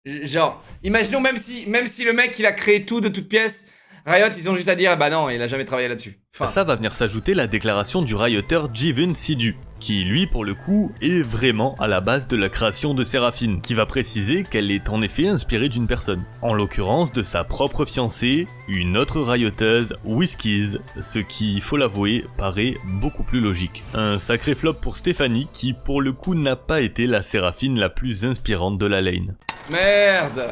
Genre, imaginons même si le mec il a créé tout de toutes pièces, Riot ils ont juste à dire bah non, il a jamais travaillé là-dessus. Enfin.
Ça va venir s'ajouter la déclaration du Rioteur Jiven Sidhu, qui lui pour le coup est vraiment à la base de la création de Séraphine, qui va préciser qu'elle est en effet inspirée d'une personne, en l'occurrence de sa propre fiancée, une autre rioteuse, Whiskies, ce qui, faut l'avouer, paraît beaucoup plus logique. Un sacré flop pour Stéphanie, qui pour le coup n'a pas été la Séraphine la plus inspirante de la lane.
Merde.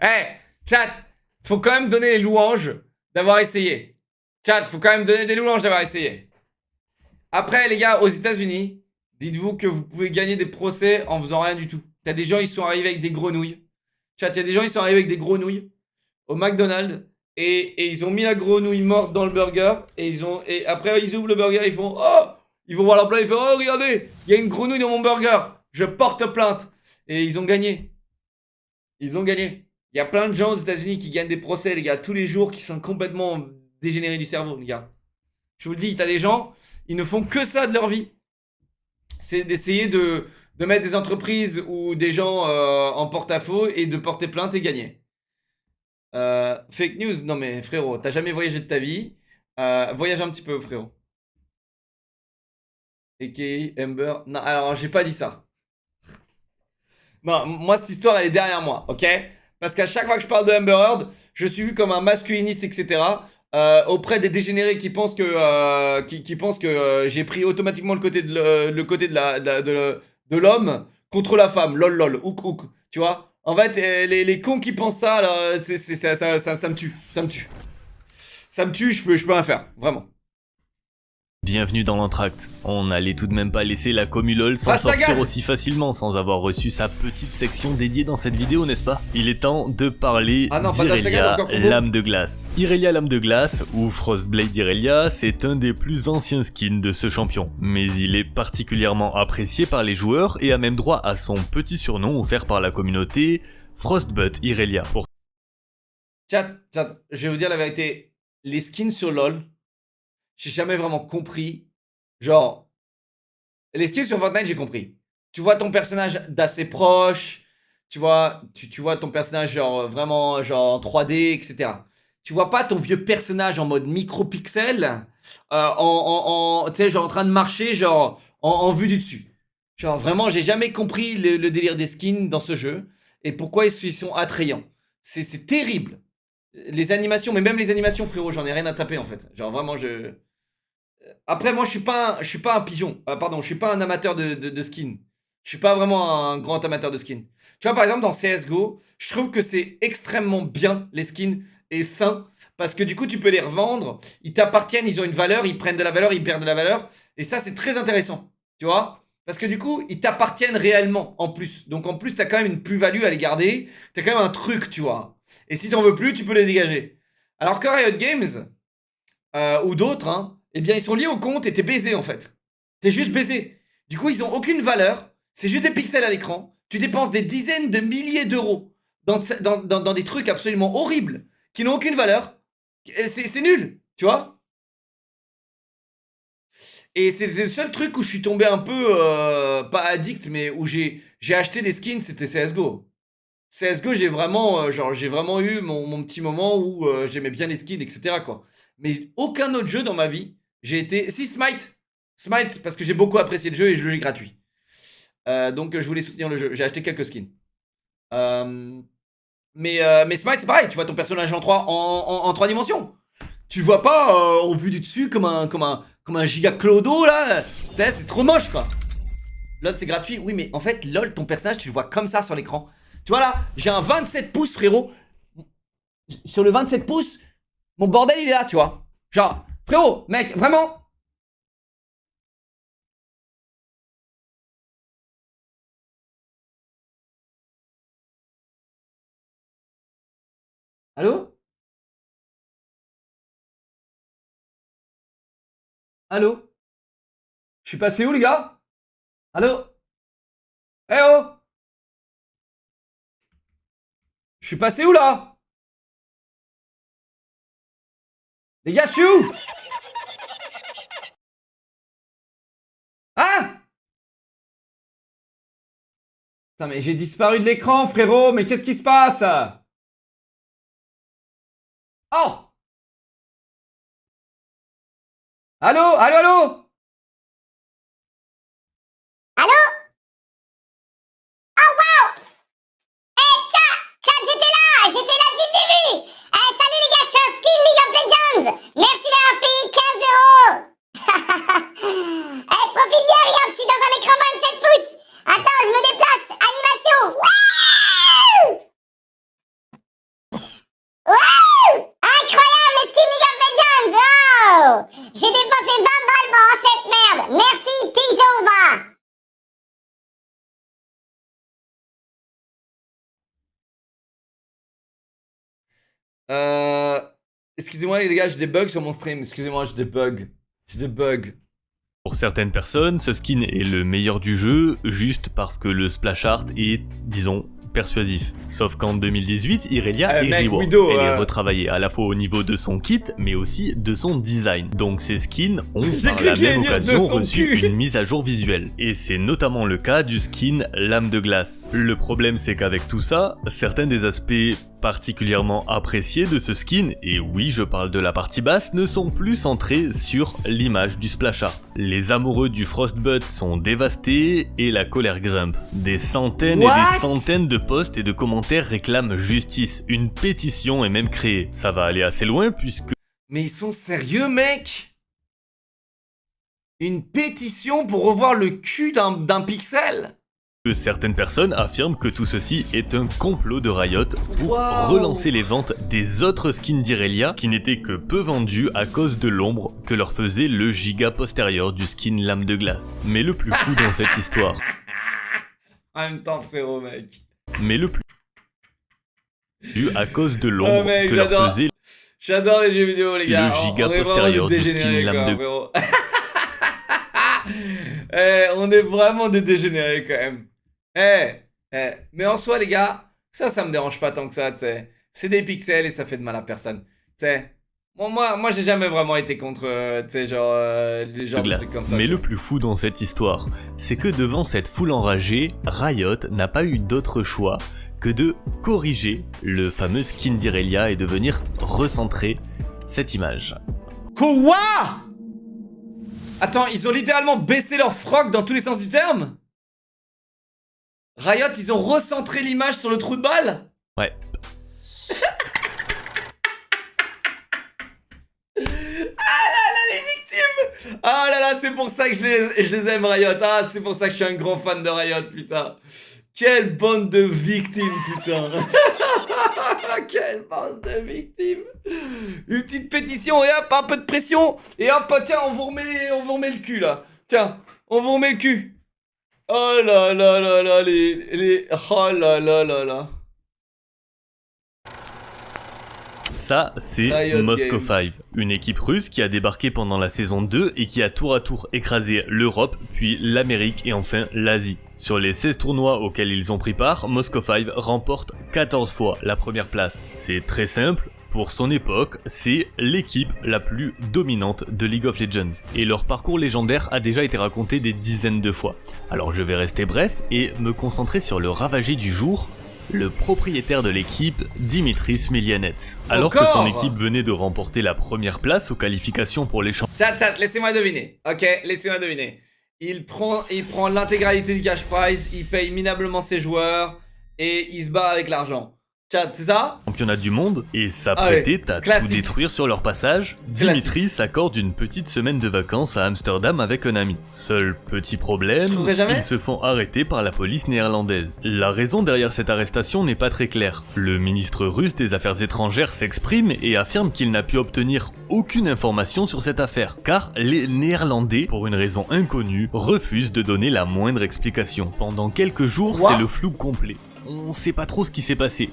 Hey, chat, faut quand même donner les louanges d'avoir essayé. Chat, faut quand même donner des louanges d'avoir essayé. Après, les gars, aux États-Unis, dites-vous que vous pouvez gagner des procès en faisant rien du tout. T'as des gens, ils sont arrivés avec des grenouilles. Chat, il y a des gens, ils sont arrivés avec des grenouilles au McDonald's et ils ont mis la grenouille morte dans le burger et après ils ouvrent le burger, ils font oh, ils vont voir leur plat, ils font oh regardez, il y a une grenouille dans mon burger, je porte plainte et ils ont gagné. Ils ont gagné. Il y a plein de gens aux États-Unis qui gagnent des procès, les gars, tous les jours, qui sont complètement dégénérés du cerveau, les gars. Je vous le dis, t'as des gens, ils ne font que ça de leur vie. C'est d'essayer de mettre des entreprises ou des gens en porte-à-faux et de porter plainte et gagner. Fake news, non mais frérot, t'as jamais voyagé de ta vie. Voyage un petit peu, frérot. A.K.A. Amber. Non, alors j'ai pas dit ça. Non, moi cette histoire elle est derrière moi, ok? Parce qu'à chaque fois que je parle de Amber Heard, je suis vu comme un masculiniste, etc. Auprès des dégénérés qui pensent que, qui pensent que j'ai pris automatiquement le côté de l'homme contre la femme. Lol lol, ouk, tu vois? En fait, les cons qui pensent ça, là, ça me tue, ça me tue. Ça me tue, je peux rien faire, vraiment.
Bienvenue dans l'entracte. On n'allait tout de même pas laisser la Comulol s'en
Ah, ça
sortir
gâte.
aussi facilement sans avoir reçu sa petite section dédiée dans cette vidéo, n'est-ce pas? Il est temps de parler
Ah non, pas de Sagat,
d'Irelia,
encore combo.
Lame de Glace. Irelia Lame de Glace, ou Frostblade Irelia, c'est un des plus anciens skins de ce champion, mais il est particulièrement apprécié par les joueurs et a même droit à son petit surnom offert par la communauté, Frostbutt Irelia. Pour
Chat, je vais vous dire la vérité. Les skins sur LoL, j'ai jamais vraiment compris. Genre, les skins sur Fortnite, j'ai compris. Tu vois ton personnage d'assez proche. Tu vois ton personnage genre vraiment genre en 3D, etc. Tu vois pas ton vieux personnage en mode micropixel, tu sais, genre en train de marcher, genre en vue du dessus. Genre vraiment, j'ai jamais compris le délire des skins dans ce jeu et pourquoi ils sont attrayants. C'est terrible. Les animations, mais même les animations, frérot, j'en ai rien à taper en fait. Genre vraiment, Après, moi, je suis pas un pigeon. Pardon, je suis pas un amateur de skins. Je suis pas vraiment un grand amateur de skins. Tu vois, par exemple, dans CSGO, je trouve que c'est extrêmement bien, les skins, et sain. Parce que du coup, tu peux les revendre. Ils t'appartiennent, ils ont une valeur, ils prennent de la valeur, ils perdent de la valeur. Et ça, c'est très intéressant. Tu vois? Parce que du coup, ils t'appartiennent réellement, en plus. Donc, en plus, t'as quand même une plus-value à les garder. T'as quand même un truc, tu vois. Et si t'en veux plus, tu peux les dégager. Alors que Riot Games, ou d'autres, hein, eh bien, ils sont liés au compte et t'es baisé, en fait. T'es juste baisé. Du coup, ils ont aucune valeur. C'est juste des pixels à l'écran. Tu dépenses des dizaines de milliers d'euros dans des trucs absolument horribles qui n'ont aucune valeur. C'est nul, tu vois. Et c'est le seul truc où je suis tombé un peu, pas addict, mais où j'ai acheté des skins, c'était CSGO. CSGO, j'ai vraiment, j'ai vraiment eu mon petit moment où j'aimais bien les skins, etc. quoi. Mais aucun autre jeu dans ma vie, j'ai été... Si, Smite. Smite, parce que j'ai beaucoup apprécié le jeu et je le jeu gratuit. Donc je voulais soutenir le jeu. J'ai acheté quelques skins. Mais Smite, c'est pareil. Tu vois ton personnage en 3 dimensions. Tu le vois pas en vue du dessus comme un giga clodo là. C'est trop moche quoi. LOL c'est gratuit. Oui mais en fait LOL ton personnage tu le vois comme ça sur l'écran. Tu vois là, j'ai un 27 pouces frérot. Sur le 27 pouces, mon bordel il est là tu vois. Genre, frérot, mec, vraiment. Allô? Allô? Je suis passé où les gars? Allô? Eh oh! Je suis passé où là? Les gars, je suis où? Hein? Putain mais j'ai disparu de l'écran frérot, mais qu'est-ce qui se passe? Oh! Allô? Allô? Allô?
J'étais là depuis le début. Salut les gars, je suis un skin League of Legends. Merci d'avoir payé 15 euros. Profite bien, regarde, je suis dans un écran 27 pouces. Attends, je me déplace. Animation. Wouh! Incroyable, le skin League of Legends. Oh! J'ai dépensé 20 balles pour cette merde. Merci, pigeon va.
Excusez-moi les gars, j'ai des bugs sur mon stream. Excusez-moi, j'ai des bugs. J'ai des bugs.
Pour certaines personnes, ce skin est le meilleur du jeu, juste parce que le splash art est, disons, persuasif. Sauf qu'en 2018, Irelia est
mec,
rework.
Widow,
Elle est retravaillée à la fois au niveau de son kit, mais aussi de son design. Donc ces skins ont
J'ai
par
cru
la
qu'il allait
même
dire de
occasion
son
reçu
cul.
une mise à jour visuelle. Et c'est notamment le cas du skin Lame de Glace. Le problème c'est qu'avec tout ça, certains des aspects particulièrement appréciés de ce skin, et oui je parle de la partie basse, ne sont plus centrés sur l'image du splash art. Les amoureux du Frostbutt sont dévastés et la colère grimpe. Des centaines et des centaines de posts et de commentaires réclament justice. Une pétition est même créée. Ça va aller assez loin puisque
Mais ils sont sérieux, mec? Une pétition pour revoir le cul d'un pixel?
certaines personnes affirment que tout ceci est un complot de Riot pour
Wow.
relancer les ventes des autres skins d'Irelia qui n'étaient que peu vendus à cause de l'ombre que leur faisait le giga postérieur du skin Lame de Glace. Mais le plus fou dans cette histoire,
En même temps, frérot, mec.
mais le plus dû à cause de l'ombre
Oh, mec,
que leur
j'adore.
faisait
J'adore les jeux vidéo, les gars.
Le giga
On est vraiment
postérieur
des
du
dégénérés,
skin Lame
quoi,
de-
frérot. On est vraiment des dégénérés, quand même. Mais en soi, les gars, ça me dérange pas tant que ça, tu sais. C'est des pixels et ça fait de mal à personne. Tu sais. Moi, j'ai jamais vraiment été contre, tu sais, genre, les genres de
glace.
trucs comme ça.
Mais
tu
le
vois.
plus fou dans cette histoire, c'est que devant cette foule enragée, Riot n'a pas eu d'autre choix que de corriger le fameux skin d'Irelia et de venir recentrer cette image.
Quoi? Attends, ils ont littéralement baissé leur froc dans tous les sens du terme? Riot, ils ont recentré l'image sur le trou de balle?
Ouais.
Les victimes! Ah là là, c'est pour ça que je les aime, Riot. Ah, c'est pour ça que je suis un grand fan de Riot, putain. Quelle bande de victimes, putain. Quelle bande de victimes. Une petite pétition et hop, un peu de pression. Et hop, tiens, on vous remet le cul, là. Tiens, on vous remet le cul. Oh là là là là, oh là là là là.
Ça, c'est
Riot
Moscow
Games.
5, une équipe russe qui a débarqué pendant la saison 2 et qui a tour à tour écrasé l'Europe, puis l'Amérique et enfin l'Asie. Sur les 16 tournois auxquels ils ont pris part, Moscow 5 remporte 14 fois la première place. C'est très simple, pour son époque, c'est l'équipe la plus dominante de League of Legends. Et leur parcours légendaire a déjà été raconté des dizaines de fois. Alors je vais rester bref et me concentrer sur le ravagé du jour, le propriétaire de l'équipe, Dimitri Smiljanets. Alors que son
Encore
équipe venait de remporter la première place aux qualifications pour les championnats.
Chat, laissez-moi deviner. Ok, laissez-moi deviner. Il prend l'intégralité du cash prize, il paye minablement ses joueurs et il se bat avec l'argent. Chat, c'est ça?
Championnat du monde et
Ah ouais,
s'apprêtait à tout
classique.
détruire sur leur passage, Dimitri s'accorde une petite semaine de vacances à Amsterdam avec un ami. Seul petit problème,
Je trouverai jamais.
ils se font arrêter par la police néerlandaise. La raison derrière cette arrestation n'est pas très claire. Le ministre russe des Affaires étrangères s'exprime et affirme qu'il n'a pu obtenir aucune information sur cette affaire, car les Néerlandais, pour une raison inconnue, refusent de donner la moindre explication. Pendant quelques jours,
Quoi
c'est le flou complet. On sait pas trop ce qui s'est passé.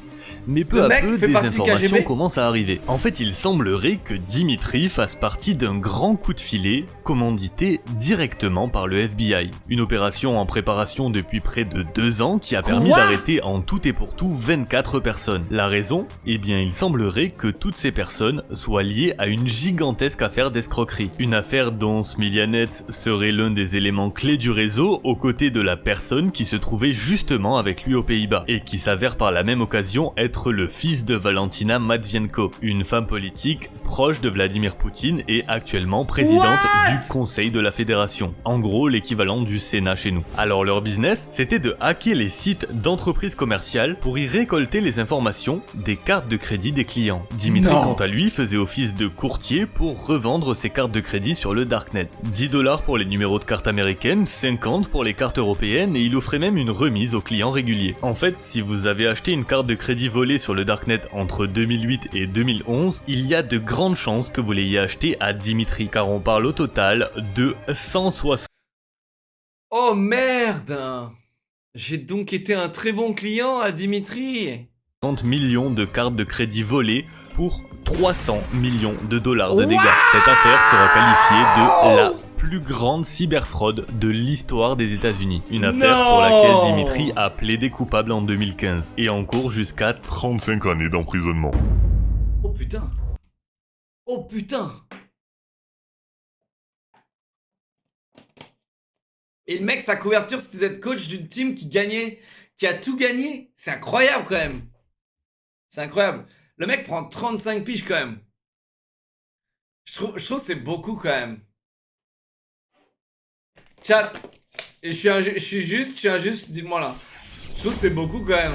Mais peu
Le
à
mec
peu,
fait
des
partie du
informations
KGB?
commencent à arriver. En fait, il semblerait que Dimitri fasse partie d'un grand coup de filet commandité directement par le FBI. Une opération en préparation depuis près de 2 ans qui a permis
Quoi
d'arrêter en tout et pour tout 24 personnes. La raison? Eh bien, il semblerait que toutes ces personnes soient liées à une gigantesque affaire d'escroquerie. Une affaire dont Smiljanets serait l'un des éléments clés du réseau aux côtés de la personne qui se trouvait justement avec lui aux Pays-Bas et qui s'avère par la même occasion être le fils de Valentina Matvienko, une femme politique proche de Vladimir Poutine et actuellement présidente du Conseil de la Fédération. En gros, l'équivalent du Sénat chez nous. Alors leur business, c'était de hacker les sites d'entreprises commerciales pour y récolter les informations des cartes de crédit des clients. Dimitri,
Non.
quant à lui, faisait office de courtier pour revendre ses cartes de crédit sur le Darknet. 10$ pour les numéros de cartes américaines, 50 pour les cartes européennes et il offrait même une remise aux clients réguliers. En fait, si vous avez acheté une carte de crédit volée sur le Darknet entre 2008 et 2011, il y a de grandes chances que vous l'ayez acheté à Dimitri, car on parle au total de 160
Oh merde! J'ai donc été un très bon client à Dimitri.
millions de cartes de crédit volées pour 300 millions de dollars de dégâts. Cette affaire sera qualifiée de la plus grande cyberfraude de l'histoire des États-Unis. Une affaire pour laquelle Dimitri a plaidé coupable en 2015 et encourt jusqu'à 35 années d'emprisonnement.
Oh putain. Oh putain. Et le mec, sa couverture, c'était d'être coach d'une team qui gagnait, qui a tout gagné. C'est incroyable quand même. C'est incroyable. Le mec prend 35 piges quand même. Je trouve que c'est beaucoup quand même. Chat, je suis injuste, dites-moi là. Je trouve que c'est beaucoup quand même.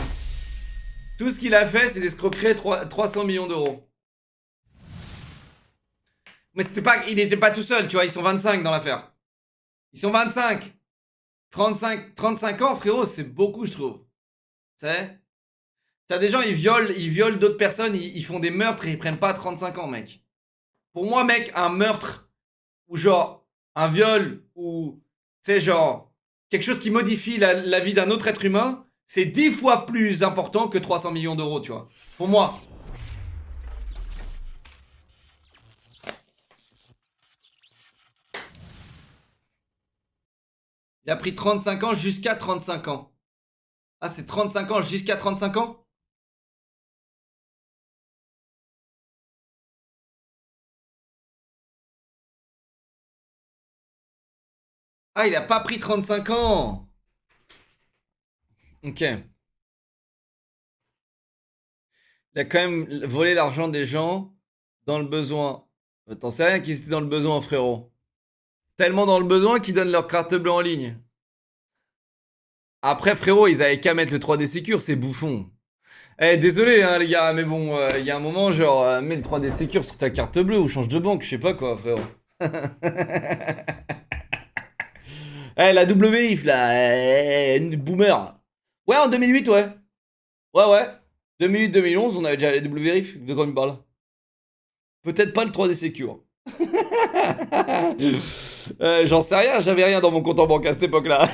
Tout ce qu'il a fait, c'est d'escroquer 300 millions d'euros. Mais il n'était pas tout seul, tu vois, ils sont 25 dans l'affaire. Ils sont 25. 35 ans, frérot, c'est beaucoup, je trouve. Tu sais? T'as des gens, ils violent d'autres personnes, ils font des meurtres et ils prennent pas 35 ans, mec. Pour moi, mec, un meurtre, ou genre, un viol, ou, tu sais, genre, quelque chose qui modifie la vie d'un autre être humain, c'est 10 fois plus important que 300 millions d'euros, tu vois. Pour moi. Il a pris 35 ans jusqu'à 35 ans. Ah, c'est 35 ans jusqu'à 35 ans? Ah, il a pas pris 35 ans. Ok. Il a quand même volé l'argent des gens dans le besoin. T'en sais rien qu'ils étaient dans le besoin, frérot. Tellement dans le besoin qu'ils donnent leur carte bleue en ligne. Après, frérot, ils avaient qu'à mettre le 3D Secure, c'est bouffon. Eh, désolé, hein, les gars, mais bon, il y a un moment, genre, mets le 3D Secure sur ta carte bleue ou change de banque, je sais pas quoi, frérot. Eh, la WIF, là, boomer. Ouais, en 2008, ouais. Ouais. 2008-2011, on avait déjà les WIF, de quoi on me parle? Peut-être pas le 3D Secure. J'en sais rien, j'avais rien dans mon compte en banque à cette époque-là.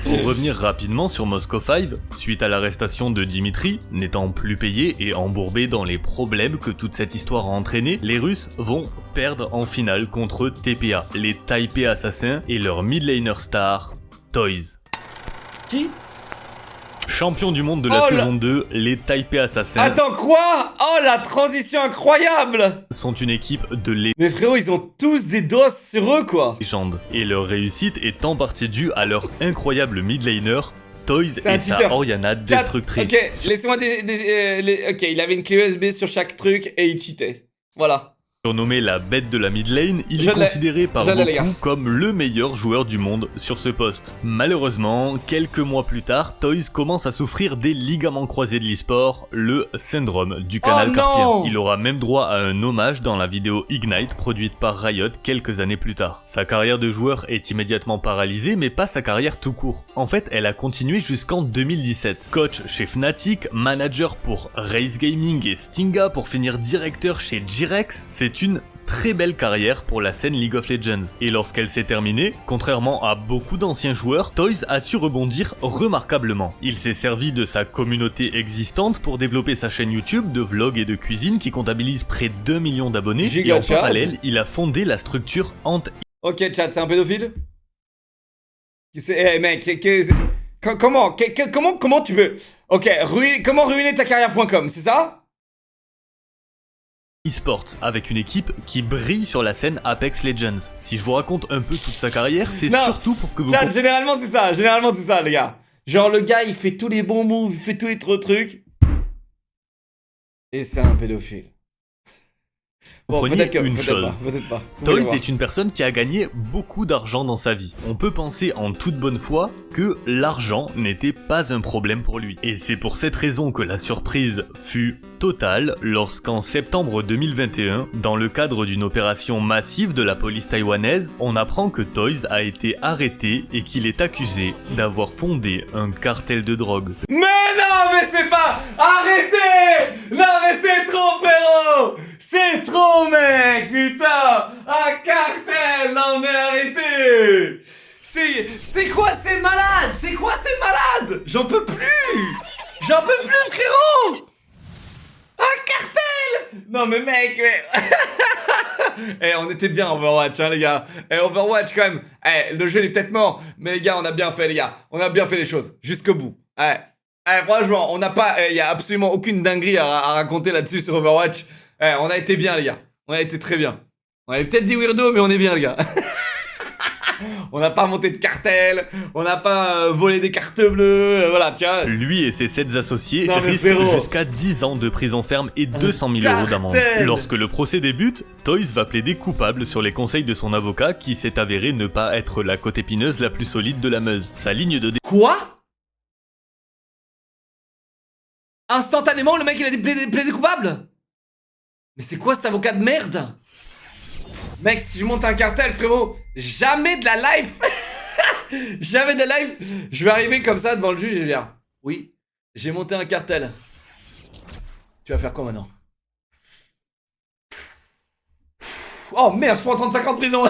Pour revenir rapidement sur Moscow 5, suite à l'arrestation de Dimitri, n'étant plus payé et embourbé dans les problèmes que toute cette histoire a entraîné, les Russes vont perdre en finale contre TPA, les Taipei Assassins et leur midlaner star, Toys.
Qui?
Champion du monde de la saison 2, les Taipei Assassins.
Attends, quoi? Oh, la transition incroyable!
Sont une équipe de
Mais frérot, ils ont tous des doses sur eux, quoi.
légende. Et leur réussite est en partie due à leur incroyable midlaner, Toys et sa Orianna destructrice.
Ok, laissez-moi ok, il avait une clé USB sur chaque truc et il cheatait. Voilà.
Surnommé la bête de la mid lane, il est considéré par beaucoup comme le meilleur joueur du monde sur ce poste. Malheureusement, quelques mois plus tard, Toys commence à souffrir des ligaments croisés de l'e-sport, le syndrome du canal carpien. Il aura même droit à un hommage dans la vidéo Ignite produite par Riot quelques années plus tard. Sa carrière de joueur est immédiatement paralysée, mais pas sa carrière tout court. En fait, elle a continué jusqu'en 2017. Coach chez Fnatic, manager pour Raze Gaming et Stinga pour finir directeur chez G-Rex, c'est une très belle carrière pour la scène League of Legends. Et lorsqu'elle s'est terminée, contrairement à beaucoup d'anciens joueurs, Toys a su rebondir remarquablement. Il s'est servi de sa communauté existante pour développer sa chaîne YouTube de vlogs et de cuisine qui comptabilise près d'1 million d'abonnés. Et en parallèle, il a fondé la structure Ant.
Ok, chat, c'est un pédophile? Mec, comment tu peux... Ok, comment ruiner ta carrière.com, c'est ça?
eSports, avec une équipe qui brille sur la scène Apex Legends. Si je vous raconte un peu toute sa carrière, c'est surtout pour que vous...
Chat, généralement c'est ça, les gars. Genre le gars, il fait tous les bons moves, il fait tous les trucs. Et c'est un pédophile. Bon,
Prenez une chose.
Peut-être pas.
Toys est une personne qui a gagné beaucoup d'argent dans sa vie. On peut penser en toute bonne foi que l'argent n'était pas un problème pour lui. Et c'est pour cette raison que la surprise fut totale lorsqu'en septembre 2021, dans le cadre d'une opération massive de la police taïwanaise, on apprend que Toys a été arrêté et qu'il est accusé d'avoir fondé un cartel de drogue.
Mais non, mais c'est pas... Arrêtez! Non mais c'est trop, frérot! C'est trop, mec! Putain! Un cartel! Non mais arrêtez! C'est quoi, c'est malade? C'est quoi, c'est malade? J'en peux plus! J'en peux plus, frérot! Un cartel! Non mais mec, mais... Eh, on était bien Overwatch, hein, les gars. Eh, Overwatch, quand même. Eh, le jeu, il est peut-être mort. Mais les gars, on a bien fait, les gars. On a bien fait les choses. Jusqu'au bout. Franchement, on n'a pas... Il y a absolument aucune dinguerie à raconter là-dessus sur Overwatch. On a été bien, les gars. On a été très bien. On avait peut-être des weirdos, mais on est bien, les gars. On n'a pas monté de cartel, on n'a pas volé des cartes bleues, voilà, tiens.
Lui et ses 7 associés
Non, mais
risquent
frérot.
jusqu'à 10 ans de prison ferme et 200 000 euros d'amende.
cartel.
Lorsque le procès débute, Toys va plaider coupable sur les conseils de son avocat qui s'est avéré ne pas être la côte épineuse la plus solide de la Meuse. Sa ligne de
Quoi? Instantanément, le mec, il a plaidé coupable? Mais c'est quoi cet avocat de merde? Mec, si je monte un cartel, frérot, jamais de la life. Jamais de la life. Je vais arriver comme ça devant le juge et dire: oui, j'ai monté un cartel. Tu vas faire quoi maintenant? Oh merde, je prends 35 ans de prison.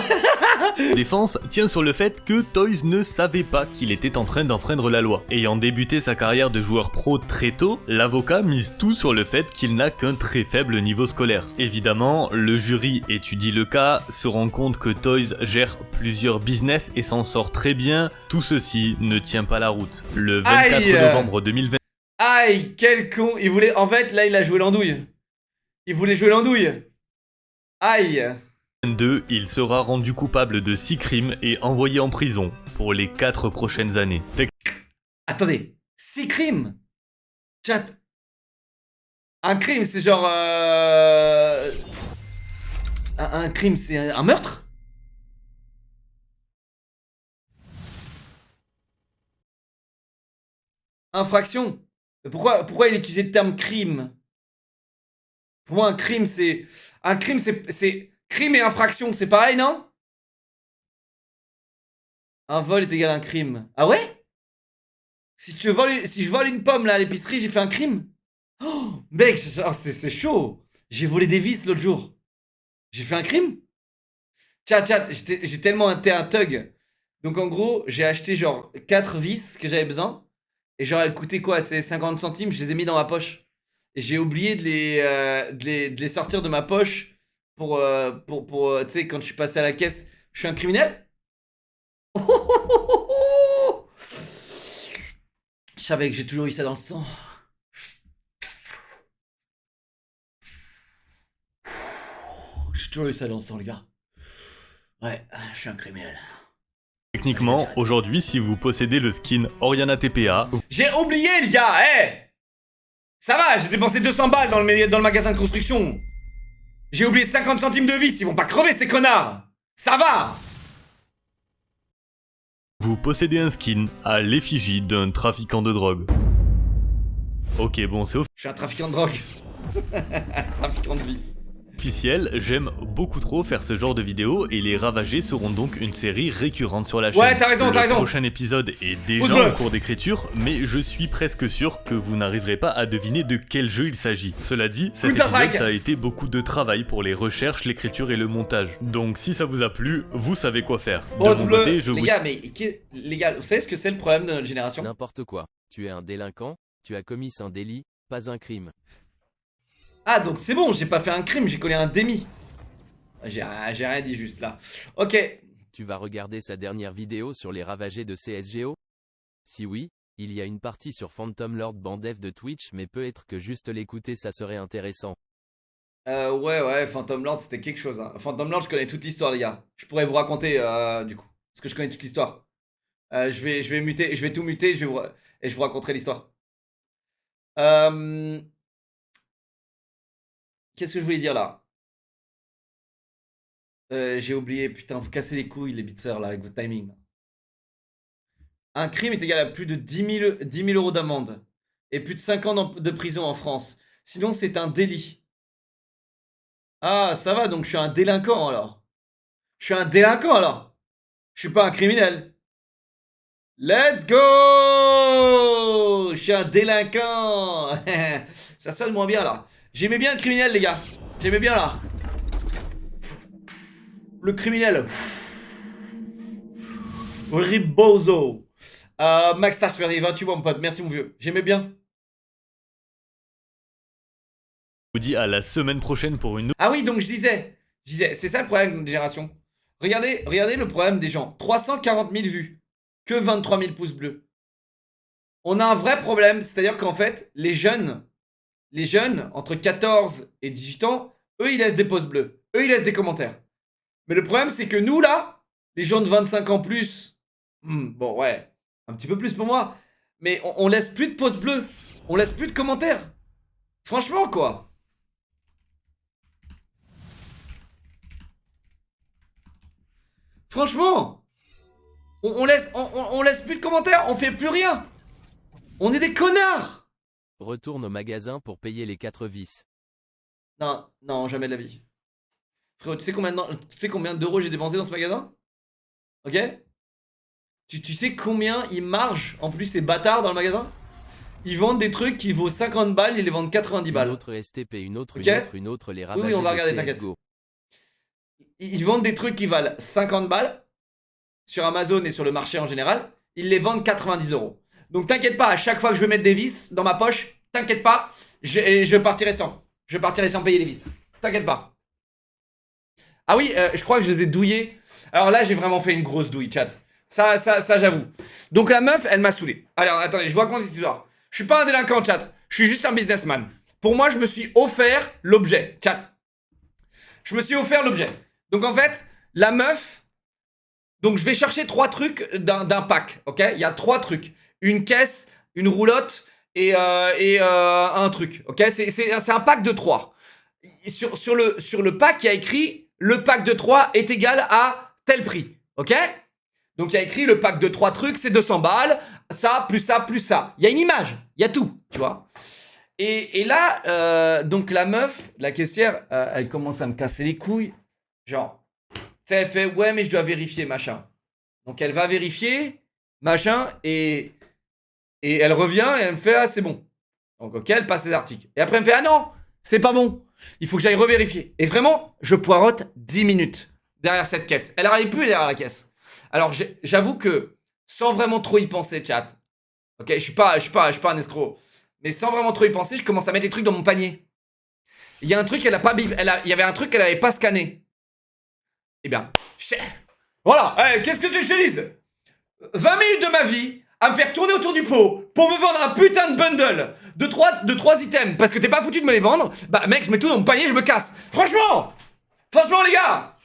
défense tient sur le fait que Toys ne savait pas qu'il était en train d'enfreindre la loi. Ayant débuté sa carrière de joueur pro très tôt, l'avocat mise tout sur le fait qu'il n'a qu'un très faible niveau scolaire. Évidemment, le jury étudie le cas, se rend compte que Toys gère plusieurs business et s'en sort très bien. Tout ceci ne tient pas la route. Le 24
Aïe.
novembre 2020,
Aïe, quel con. Il voulait... En fait, là, il a joué l'andouille. Il voulait jouer l'andouille. Aïe.
il sera rendu coupable de 6 crimes et envoyé en prison pour les 4 prochaines années.
Attendez, 6 crimes. Chat. Un crime, c'est genre... Un crime, c'est un meurtre? Infraction. Mais pourquoi il utilisait le terme crime? Pour moi, un crime, c'est... Un crime, c'est... Crime et infraction, c'est pareil, non? Un vol est égal à un crime. Ah ouais? Si je vole une pomme là à l'épicerie, j'ai fait un crime? Oh, mec, c'est chaud. J'ai volé des vis l'autre jour. J'ai fait un crime? Chat, j'ai tellement été un thug. Donc en gros, j'ai acheté genre 4 vis que j'avais besoin. Et genre, elles coûtaient quoi, tu sais, 50 centimes, je les ai mis dans ma poche. Et j'ai oublié de les sortir de ma poche pour tu sais, quand je suis passé à la caisse. Je suis un criminel? Je savais que j'ai toujours eu ça dans le sang. J'ai toujours eu ça dans le sang, les gars. Ouais, je suis un criminel.
Techniquement, aujourd'hui, si vous possédez le skin Oriana TPA,
J'ai oublié, les gars, ça va, j'ai dépensé 200 balles dans le magasin de construction. J'ai oublié 50 centimes de vis, ils vont pas crever, ces connards. Ça va.
vous possédez un skin à l'effigie d'un trafiquant de drogue. Ok, bon, c'est
Je suis un trafiquant de drogue. Trafiquant de vis.
officiel, j'aime beaucoup trop faire ce genre de vidéos et les Ravagés seront donc une série récurrente sur la chaîne.
Ouais, t'as raison.
Le prochain épisode est déjà en cours d'écriture, mais je suis presque sûr que vous n'arriverez pas à deviner de quel jeu il s'agit. Cela dit, cet épisode ça a été beaucoup de travail pour les recherches, l'écriture et le montage. Donc si ça vous a plu, vous savez quoi faire. De mon côté, je vous...
Les gars, vous savez ce que c'est le problème de notre génération?
N'importe quoi. Tu es un délinquant, tu as commis un délit, pas un crime.
Ah, donc c'est bon, j'ai pas fait un crime, j'ai collé un démi. J'ai rien dit juste là. Ok.
Tu vas regarder sa dernière vidéo sur les ravagés de CSGO? Si oui, il y a une partie sur Phantom Lord Bandev de Twitch, mais peut-être que juste l'écouter ça serait intéressant.
Ouais, Phantom Lord c'était quelque chose. Hein. Phantom Lord, je connais toute l'histoire, les gars. Je pourrais vous raconter du coup. Parce que je connais toute l'histoire. Je vais muter, je vais tout muter et je vous raconterai l'histoire. Qu'est-ce que je voulais dire là? J'ai oublié, putain, vous cassez les couilles les bitseurs là avec votre timing. Un crime est égal à plus de 10 000 euros d'amende et plus de 5 ans de prison en France. Sinon c'est un délit. Ah ça va, donc je suis un délinquant alors. Je suis un délinquant alors. Je suis pas un criminel. Let's go! Je suis un délinquant. Ça sonne moins bien là. J'aimais bien le criminel, les gars. J'aimais bien là. Le criminel. Ribozo. Max Stash, 28 mois, mon pote. Merci, mon vieux. J'aimais bien.
vous dis à la semaine prochaine pour une
Ah oui, donc je disais. Je disais, c'est ça le problème de notre génération. Regardez le problème des gens. 340 000 vues. Que 23 000 pouces bleus. On a un vrai problème. C'est-à-dire qu'en fait, les jeunes entre 14 et 18 ans, eux, ils laissent des pouces bleus. Eux, ils laissent des commentaires. Mais le problème, c'est que nous, là, les gens de 25 ans plus, bon, ouais, un petit peu plus pour moi, mais on laisse plus de pouces bleus. On laisse plus de commentaires. Franchement, quoi. Franchement, on laisse plus de commentaires, on fait plus rien. On est des connards.
Retourne au magasin pour payer les 4 vis.
Non, non, jamais de la vie. Frérot, tu sais combien d'euros j'ai dépensé dans ce magasin? Ok? Tu sais combien ils margent en plus ces bâtards dans le magasin? Ils vendent des trucs qui vaut 50 balles, ils les vendent 90 balles.
Une autre STP, une autre,
Ok.
une autre, les
Oui,
ravagés
oui, on va
de
regarder,
CSGO.
t'inquiète. Ils vendent des trucs qui valent 50 balles sur Amazon et sur le marché en général. Ils les vendent 90 euros. Donc t'inquiète pas, à chaque fois que je vais mettre des vis dans ma poche, t'inquiète pas, je partirai sans. Je partirai sans payer les vis. T'inquiète pas. Ah oui, je crois que je les ai douillés. Alors là, j'ai vraiment fait une grosse douille, chat. Ça j'avoue. Donc la meuf, elle m'a saoulé. Alors attendez, je vous raconte cette histoire. Je suis pas un délinquant, chat. Je suis juste un businessman. Pour moi, je me suis offert l'objet, chat. Je me suis offert l'objet. Donc en fait, la meuf... Donc je vais chercher 3 trucs d'un pack, ok? Il y a 3 trucs. Une caisse, une roulotte et un truc, ok? C'est un pack de 3. Sur le pack, il y a écrit le pack de 3 est égal à tel prix, ok? Donc il y a écrit le pack de 3 trucs, c'est 200 balles, ça, plus ça, plus ça. Il y a une image, il y a tout, tu vois? Et là, donc la meuf, la caissière, elle commence à me casser les couilles. Genre, tu sais, elle fait, ouais, mais je dois vérifier, machin. Donc elle va vérifier, machin, et elle revient et elle me fait, ah, c'est bon. Donc ok, elle passe les articles. Et après elle me fait, ah non, c'est pas bon. Il faut que j'aille revérifier. Et vraiment, je poireaute 10 minutes derrière cette caisse. Elle n'arrive plus derrière la caisse. Alors j'avoue que, sans vraiment trop y penser, chat, ok, je suis pas un escroc, mais sans vraiment trop y penser, je commence à mettre des trucs dans mon panier. Il y a un truc, il y avait un truc qu'elle avait pas scanné. Eh bien, voilà, qu'est-ce que tu veux que je te dise? 20 minutes de ma vie à me faire tourner autour du pot pour me vendre un putain de bundle de 3 items parce que t'es pas foutu de me les vendre. Bah mec, je mets tout dans mon panier, je me casse. Franchement les gars.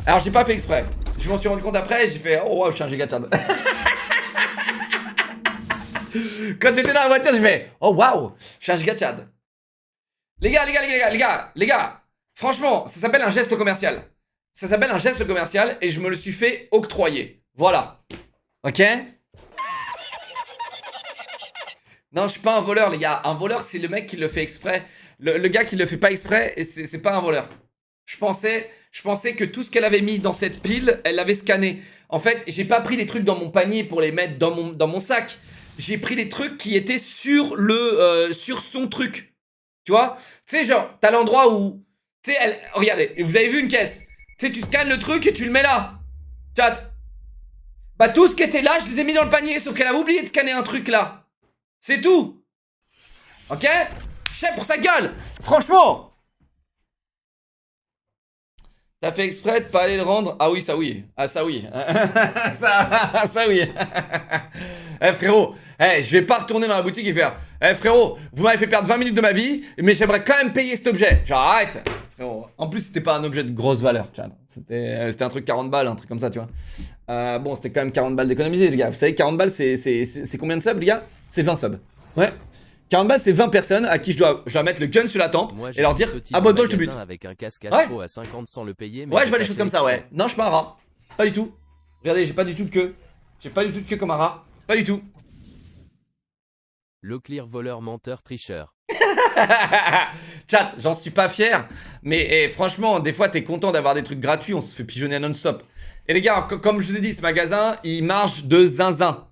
Alors j'ai pas fait exprès. Je m'en suis rendu compte après, j'ai fait, oh wow, je suis un giga Chad. Quand j'étais dans la voiture, j'ai fait, oh wow, je suis un giga Chad. Les gars, franchement, ça s'appelle un geste commercial. Ça s'appelle un geste commercial et je me le suis fait octroyer. Voilà. Ok? Non, je suis pas un voleur, les gars. Un voleur, c'est le mec qui le fait exprès. Le gars qui le fait pas exprès, c'est pas un voleur. Je pensais que tout ce qu'elle avait mis dans cette pile, elle l'avait scanné. En fait, j'ai pas pris les trucs dans mon panier pour les mettre dans mon sac. J'ai pris les trucs qui étaient sur son truc. Tu vois? Tu sais, genre, t'as l'endroit où... Tu sais, regardez, vous avez vu une caisse. Tu sais, tu scannes le truc et tu le mets là. Chat. Bah, tout ce qui était là, je les ai mis dans le panier. Sauf qu'elle a oublié de scanner un truc là. C'est tout. Ok? Chef pour sa gueule. Franchement. T'as fait exprès de pas aller le rendre? Ah oui, ça oui. Ah ça oui. ça oui. Frérot, je vais pas retourner dans la boutique et faire frérot, vous m'avez fait perdre 20 minutes de ma vie, mais j'aimerais quand même payer cet objet. Genre arrête. Frérot. En plus, c'était pas un objet de grosse valeur, Chad. C'était un truc 40 balles, un truc comme ça, tu vois. Bon, c'était quand même 40 balles d'économiser, les gars. Vous savez, 40 balles, c'est combien de subs, les gars? C'est 20 subs. Ouais. 40 balles, c'est 20 personnes à qui je dois mettre le gun sur la tempe et leur dire abonne-toi, je te bute.
Avec un casque astro à 50 sans le payer, mais
ouais, je vois des choses comme ça, ouais. Non, je suis pas un rat. Pas du tout. Regardez, j'ai pas du tout de queue. J'ai pas du tout de queue comme un rat. Pas du tout.
Le clear voleur menteur tricheur.
Chat, j'en suis pas fier. Mais franchement, des fois, t'es content d'avoir des trucs gratuits. On se fait pigeonner non-stop. Et les gars, comme je vous ai dit, ce magasin, il marche de zinzin.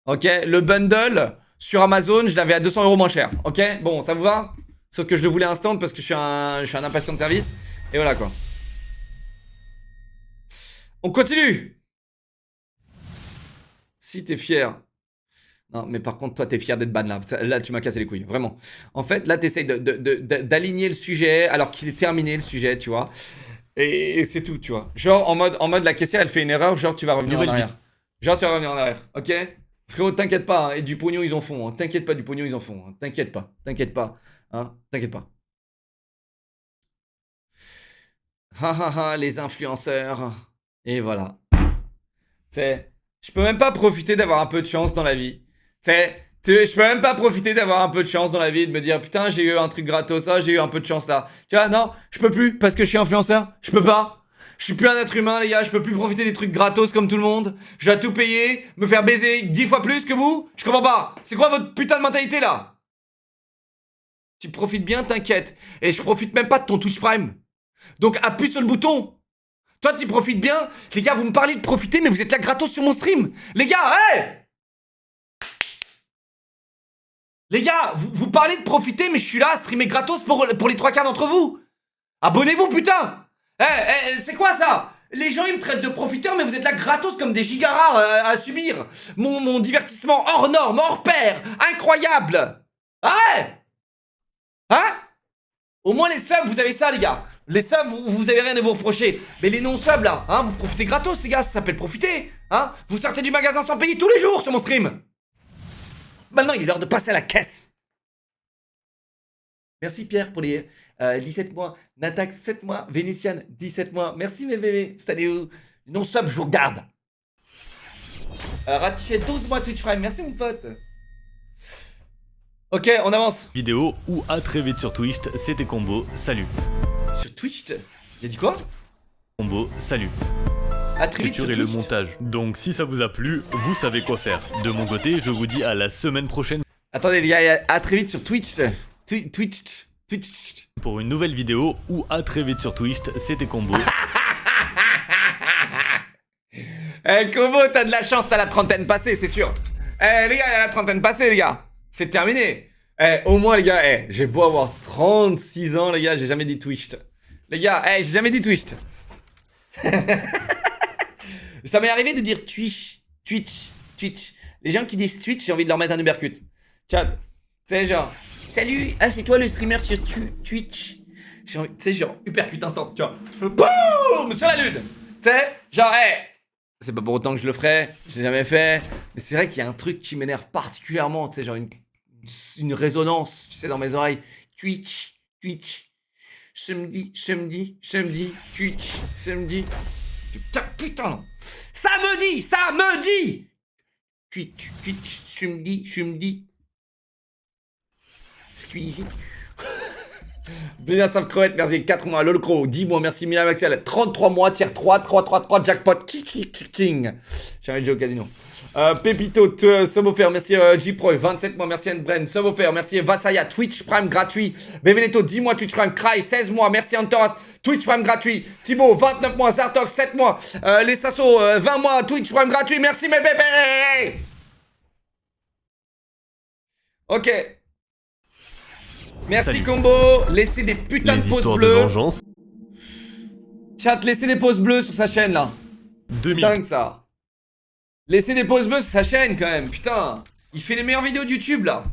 Ok? Le bundle... Sur Amazon, je l'avais à 200 € moins cher. Ok? Bon, ça vous va? Sauf que je le voulais instant parce que je suis un impatient de service. Et voilà quoi. On continue. Si t'es fier. Non, mais par contre, toi, t'es fier d'être ban là. Là, tu m'as cassé les couilles, vraiment. En fait, là, t'essayes d'aligner le sujet alors qu'il est terminé le sujet, tu vois. Et c'est tout, tu vois. Genre, en mode, la caissière, elle fait une erreur, genre, tu vas revenir en arrière. Genre, tu vas revenir en arrière, ok? Frérot, t'inquiète pas, hein, et du pognon, ils en font. Hein. T'inquiète pas, du pognon, ils en font. Hein. T'inquiète pas, hein, t'inquiète pas. Ha ha ha, les influenceurs. Et voilà. C'est, je peux même pas profiter d'avoir un peu de chance dans la vie. Je peux même pas profiter d'avoir un peu de chance dans la vie, de me dire putain j'ai eu un truc gratos, ça j'ai eu un peu de chance là. Tu vois, non, je peux plus parce que je suis influenceur, je peux pas. Je suis plus un être humain les gars, je peux plus profiter des trucs gratos comme tout le monde. Je dois tout payer, me faire baiser 10 fois plus que vous. Je comprends pas, c'est quoi votre putain de mentalité là? Tu profites bien, t'inquiète. Et je profite même pas de ton Twitch Prime. Donc appuie sur le bouton. Toi tu profites bien. Les gars vous me parlez de profiter mais vous êtes là gratos sur mon stream. Les gars, hey! Les gars, vous parlez de profiter, mais je suis là à streamer gratos pour les 3/4 d'entre vous. Abonnez-vous, putain. C'est quoi ça? Les gens, ils me traitent de profiteur, mais vous êtes là gratos comme des gigaras à subir. Mon divertissement hors norme, hors pair, incroyable. Ah ouais? Hein? Au moins les subs, vous avez ça, les gars. Les subs, vous avez rien à vous reprocher. Mais les non-subs, là, hein, vous profitez gratos, les gars, ça s'appelle profiter. Hein? Vous sortez du magasin sans payer tous les jours sur mon stream. Maintenant, il est l'heure de passer à la caisse. Merci Pierre pour les 17 mois. Natax 7 mois. Vénitiane 17 mois. Merci mes bébés. Salut. Non sub, je vous regarde. Ratchet 12 mois Twitch Prime. Merci mon pote. Ok, on avance.
Vidéo ou à très vite sur Twitch, c'était Combo, salut.
Sur Twitch? Il a dit quoi?
Combo, salut.
À très vite sur
et
Twitch.
le montage. Donc si ça vous a plu, vous savez quoi faire. De mon côté, je vous dis à la semaine prochaine.
Attendez les gars, à très vite sur Twitch. Twitch.
Pour une nouvelle vidéo ou à très vite sur Twitch, c'était Combo.
Eh Combo, t'as de la chance, t'as la trentaine passée, c'est sûr. Eh les gars, il y a la trentaine passée les gars. C'est terminé. Eh au moins les gars, j'ai beau avoir 36 ans les gars, j'ai jamais dit Twitch. Les gars, j'ai jamais dit Twitch. Ça m'est arrivé de dire Twitch. Les gens qui disent Twitch, j'ai envie de leur mettre un uppercut. Chat, tu sais genre, salut, c'est toi le streamer sur Twitch. J'ai envie, tu sais genre, uppercut instant, tu vois. Boum, sur la lune. Tu sais, genre, c'est pas pour autant que je le ferai, je l'ai jamais fait. Mais c'est vrai qu'il y a un truc qui m'énerve particulièrement, tu sais, genre une résonance, tu sais, dans mes oreilles. Twitch. Samedi, Twitch, samedi. Putain, samedi. Twitch, samedi. Squeezie. Bien Sav Crevette, merci 4 mois. Lolcro, 10 mois, merci Milan Maxel. 33 mois, tier 3, jackpot. King. J'ai envie de jouer au casino. Pépito, Sobofer, merci J-Pro, 27 mois, merci Anne-Bren, Sobofer, merci Vasaya, Twitch Prime gratuit. Beveneto, 10 mois, Twitch Prime, Cry, 16 mois, merci Antoras, Twitch Prime gratuit. Thibaut, 29 mois, Zartox, 7 mois. Les Sasso, 20 mois, Twitch Prime gratuit, merci mes bébés. Ok. Merci
Salut.
Combo, laissez des putains
Les
de pouces
histoires de
bleus.
vengeance.
Chat, laissez des pouces bleus sur sa chaîne là. C'est
2000.
dingue ça. Laissez des pouces bleus sur sa chaîne quand même, putain. Il fait les meilleures vidéos de YouTube là.